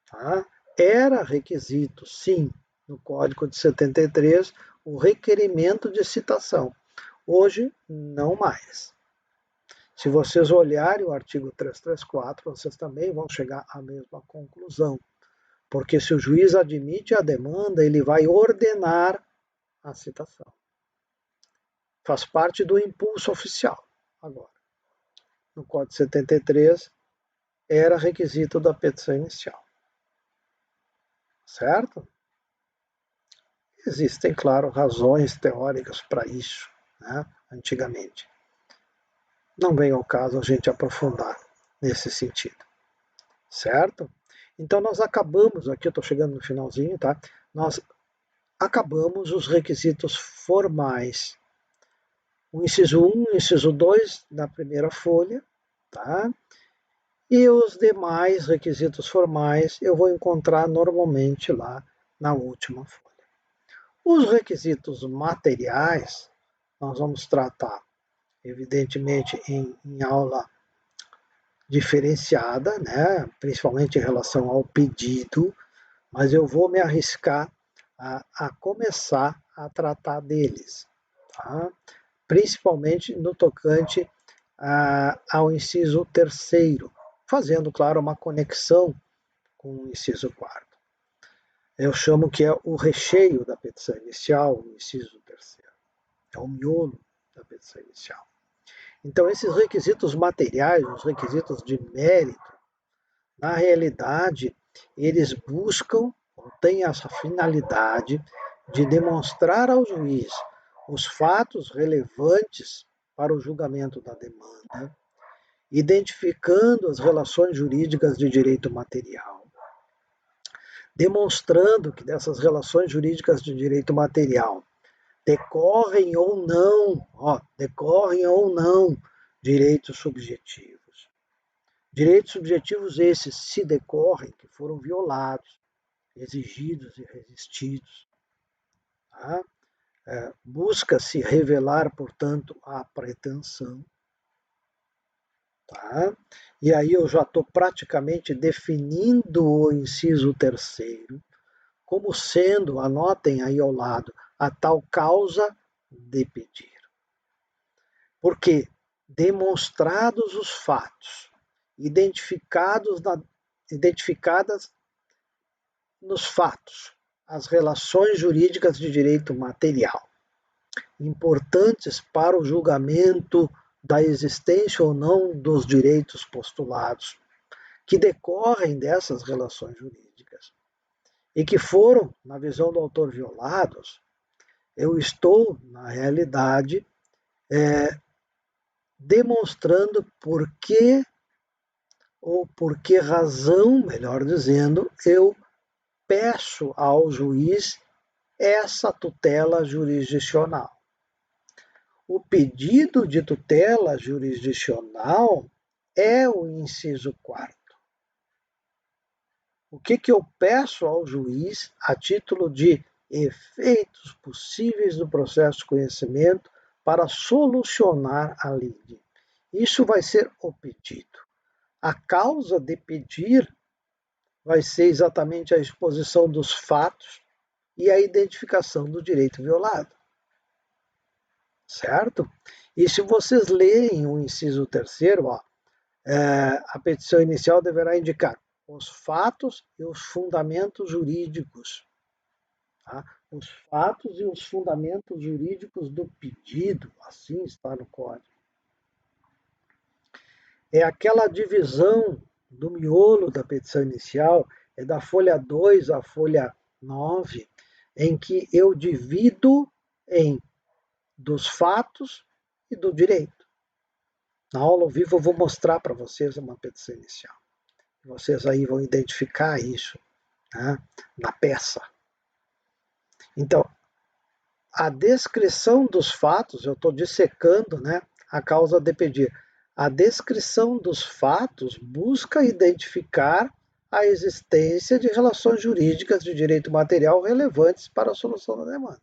Tá? Era requisito, sim, no Código de 73, o requerimento de citação. Hoje, não mais. Se vocês olharem o artigo 334, vocês também vão chegar à mesma conclusão. Porque se o juiz admite a demanda, ele vai ordenar a citação. Faz parte do impulso oficial. Agora, no Código 73, era requisito da petição inicial. Certo? Existem, claro, razões teóricas para isso, né, antigamente. Não vem ao caso a gente aprofundar nesse sentido. Certo? Então nós acabamos, aqui eu estou chegando no finalzinho, tá? Nós acabamos os requisitos formais. O inciso 1, o inciso 2 na primeira folha, tá? E os demais requisitos formais eu vou encontrar normalmente lá na última folha. Os requisitos materiais nós vamos tratar, evidentemente, em aula diferenciada, né? Principalmente em relação ao pedido, mas eu vou me arriscar a começar a tratar deles, tá? Principalmente no tocante ao inciso 3º, fazendo, claro, uma conexão com o inciso 4º. Eu chamo que é o recheio da petição inicial, o inciso 3º. É o miolo da petição inicial. Então, esses requisitos materiais, os requisitos de mérito, na realidade, eles buscam, ou têm essa finalidade de demonstrar ao juiz os fatos relevantes para o julgamento da demanda, identificando as relações jurídicas de direito material, demonstrando que dessas relações jurídicas de direito material decorrem ou não direitos subjetivos. Direitos subjetivos esses, se decorrem, que foram violados, exigidos e resistidos. Tá? Busca-se revelar, portanto, a pretensão. Tá? E aí eu já estou praticamente definindo o inciso terceiro como sendo, anotem aí ao lado, a tal causa de pedir. Porque demonstrados os fatos, identificadas nos fatos as relações jurídicas de direito material, importantes para o julgamento da existência ou não dos direitos postulados, que decorrem dessas relações jurídicas, e que foram, na visão do autor, violados, eu estou, na realidade, demonstrando por que, ou por que razão, melhor dizendo, eu peço ao juiz essa tutela jurisdicional. O pedido de tutela jurisdicional é o inciso 4º. O que eu peço ao juiz a título de efeitos possíveis do processo de conhecimento para solucionar a lide? Isso vai ser o pedido. A causa de pedir vai ser exatamente a exposição dos fatos e a identificação do direito violado. Certo? E se vocês lerem o inciso 3º, a petição inicial deverá indicar os fatos e os fundamentos jurídicos. Tá? Os fatos e os fundamentos jurídicos do pedido, assim está no Código. É aquela divisão do miolo da petição inicial, é da folha 2 à folha 9, em que eu divido em dos fatos e do direito. Na aula ao vivo eu vou mostrar para vocês uma petição inicial. Vocês aí vão identificar isso, né, na peça. Então, a descrição dos fatos, eu estou dissecando, né, a causa de pedir. A descrição dos fatos busca identificar a existência de relações jurídicas de direito material relevantes para a solução da demanda.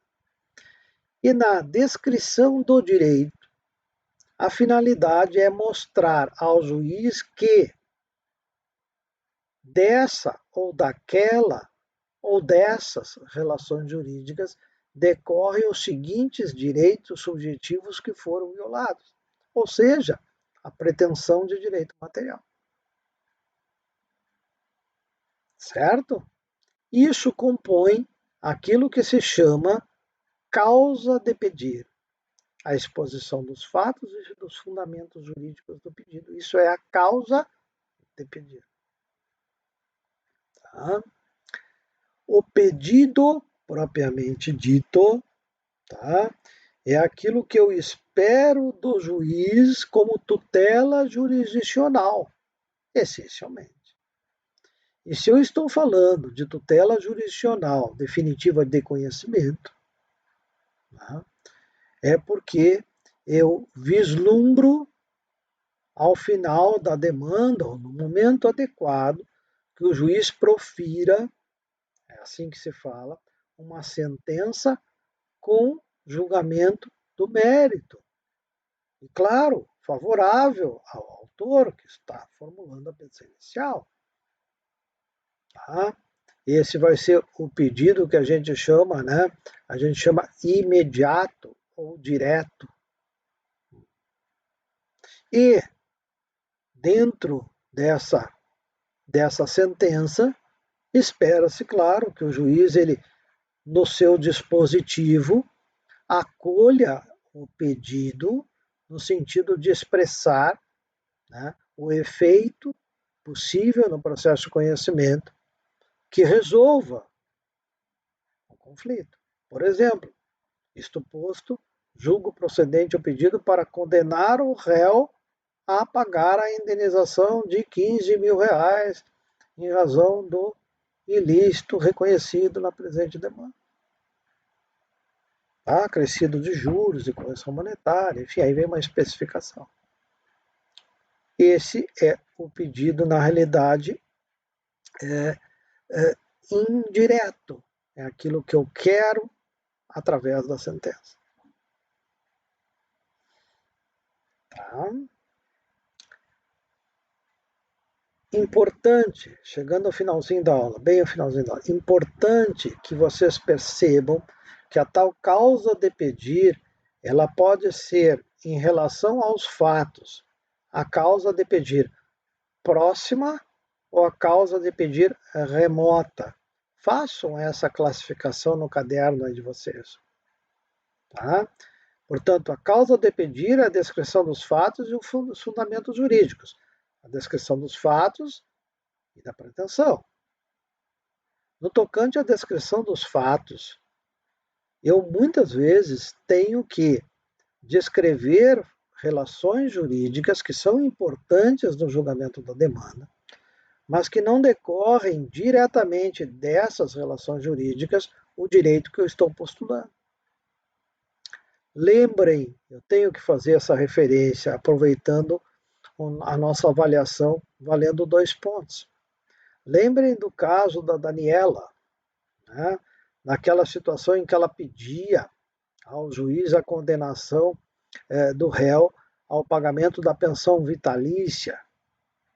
E na descrição do direito, a finalidade é mostrar ao juiz que dessa ou daquela ou dessas relações jurídicas decorrem os seguintes direitos subjetivos que foram violados, ou seja, a pretensão de direito material. Certo? Isso compõe aquilo que se chama causa de pedir, a exposição dos fatos e dos fundamentos jurídicos do pedido. Isso é a causa de pedir. Tá? O pedido, propriamente dito, tá? É aquilo que eu espero do juiz como tutela jurisdicional, essencialmente. E se eu estou falando de tutela jurisdicional definitiva de conhecimento, tá? É porque eu vislumbro ao final da demanda, ou no momento adequado, que o juiz profira, é assim que se fala, uma sentença com julgamento do mérito. E, claro, favorável ao autor que está formulando a petição inicial. Tá? Esse vai ser o pedido que a gente chama, né? A gente chama imediato ou direto. E dentro dessa sentença, espera-se, claro, que o juiz, ele, no seu dispositivo, acolha o pedido no sentido de expressar, né, o efeito possível no processo de conhecimento que resolva o conflito. Por exemplo, isto posto, julgo procedente o pedido para condenar o réu a pagar a indenização de R$ 15 mil em razão do ilícito reconhecido na presente demanda. Tá? Acrescido de juros e correção monetária, enfim, aí vem uma especificação. Esse é o pedido, na realidade, indireto. É aquilo que eu quero através da sentença. Tá? Importante, chegando ao finalzinho da aula, bem ao finalzinho da aula, importante que vocês percebam que a tal causa de pedir, ela pode ser em relação aos fatos, a causa de pedir próxima ou a causa de pedir remota. Façam essa classificação no caderno aí de vocês. Tá? Portanto, a causa de pedir é a descrição dos fatos e os fundamentos jurídicos. A descrição dos fatos e da pretensão. No tocante à descrição dos fatos, eu muitas vezes tenho que descrever relações jurídicas que são importantes no julgamento da demanda, mas que não decorrem diretamente dessas relações jurídicas o direito que eu estou postulando. Lembrem, eu tenho que fazer essa referência aproveitando a nossa avaliação valendo 2 pontos. Lembrem do caso da Daniela, né? Naquela situação em que ela pedia ao juiz a condenação do réu ao pagamento da pensão vitalícia,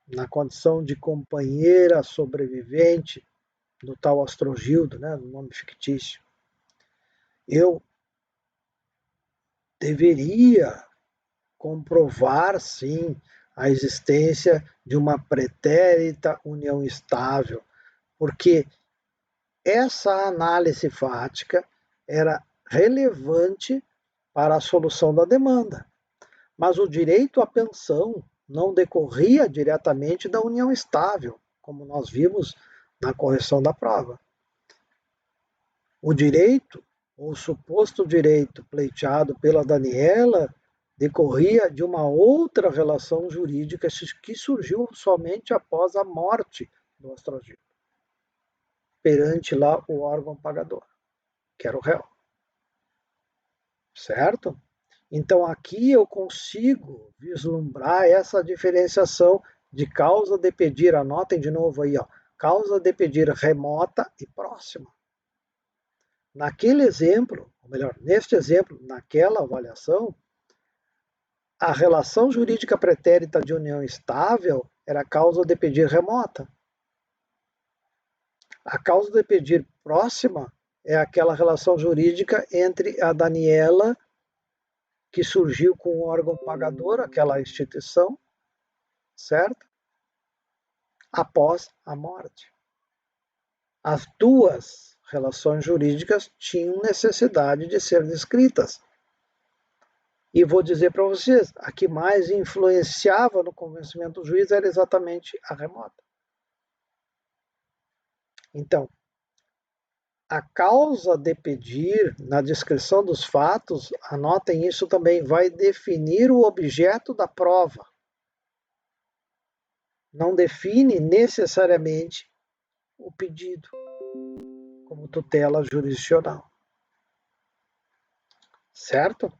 na condição de companheira sobrevivente do tal Astrogildo, né, no nome fictício. Eu deveria comprovar, sim, a existência de uma pretérita união estável, porque essa análise fática era relevante para a solução da demanda, mas o direito à pensão não decorria diretamente da união estável, como nós vimos na correção da prova. O direito, ou suposto direito pleiteado pela Daniela, decorria de uma outra relação jurídica que surgiu somente após a morte do Astrogildo, perante lá o órgão pagador, que era o réu. Certo? Então aqui eu consigo vislumbrar essa diferenciação de causa de pedir, anotem de novo aí, ó, causa de pedir remota e próxima. Naquele exemplo, ou melhor, neste exemplo, naquela avaliação, a relação jurídica pretérita de união estável era causa de pedir remota. A causa de pedir próxima é aquela relação jurídica entre a Daniela, que surgiu com o órgão pagador, aquela instituição, certo? Após a morte. As duas relações jurídicas tinham necessidade de ser descritas. E vou dizer para vocês, a que mais influenciava no convencimento do juiz era exatamente a remota. Então, a causa de pedir, na descrição dos fatos, anotem isso também, vai definir o objeto da prova. Não define necessariamente o pedido como tutela jurisdicional. Certo?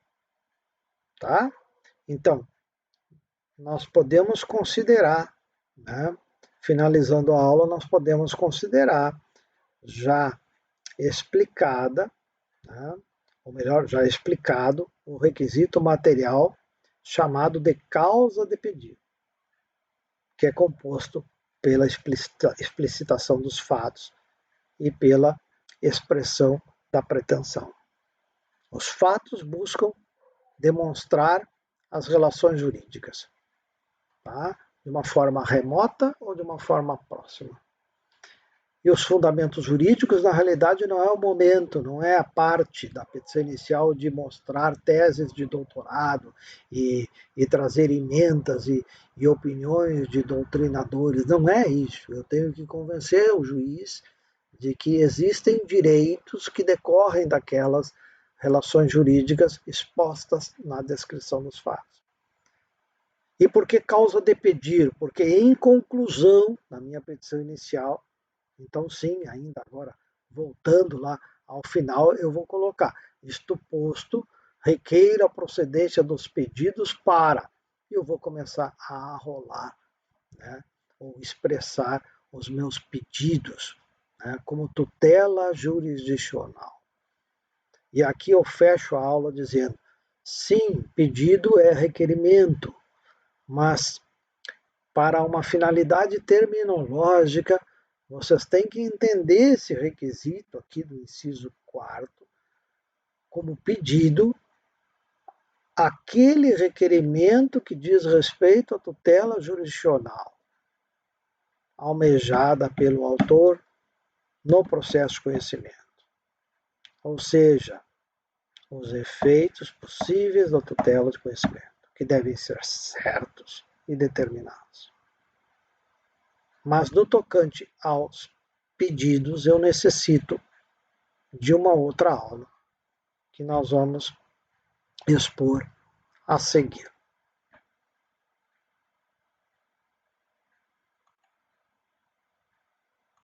Tá? Então, nós podemos considerar, né, finalizando a aula, nós podemos considerar já explicada, né, ou melhor, já explicado o requisito material chamado de causa de pedido, que é composto pela explicitação dos fatos e pela expressão da pretensão. Os fatos buscam demonstrar as relações jurídicas, tá? De uma forma remota ou de uma forma próxima. E os fundamentos jurídicos, na realidade, não é o momento, não é a parte da petição inicial de mostrar teses de doutorado e trazer emendas e opiniões de doutrinadores. Não é isso. Eu tenho que convencer o juiz de que existem direitos que decorrem daquelas relações jurídicas expostas na descrição dos fatos. E por que causa de pedir? Porque, em conclusão, na minha petição inicial, Então, sim, ainda agora, voltando lá ao final, eu vou colocar: isto posto, requeira a procedência dos pedidos para. E eu vou começar a rolar, né, ou expressar os meus pedidos, né, como tutela jurisdicional. E aqui eu fecho a aula dizendo: sim, pedido é requerimento, mas para uma finalidade terminológica, vocês têm que entender esse requisito aqui do inciso 4 como pedido, aquele requerimento que diz respeito à tutela jurisdicional almejada pelo autor no processo de conhecimento. Ou seja, os efeitos possíveis da tutela de conhecimento, que devem ser certos e determinados. Mas no tocante aos pedidos, eu necessito de uma outra aula que nós vamos expor a seguir.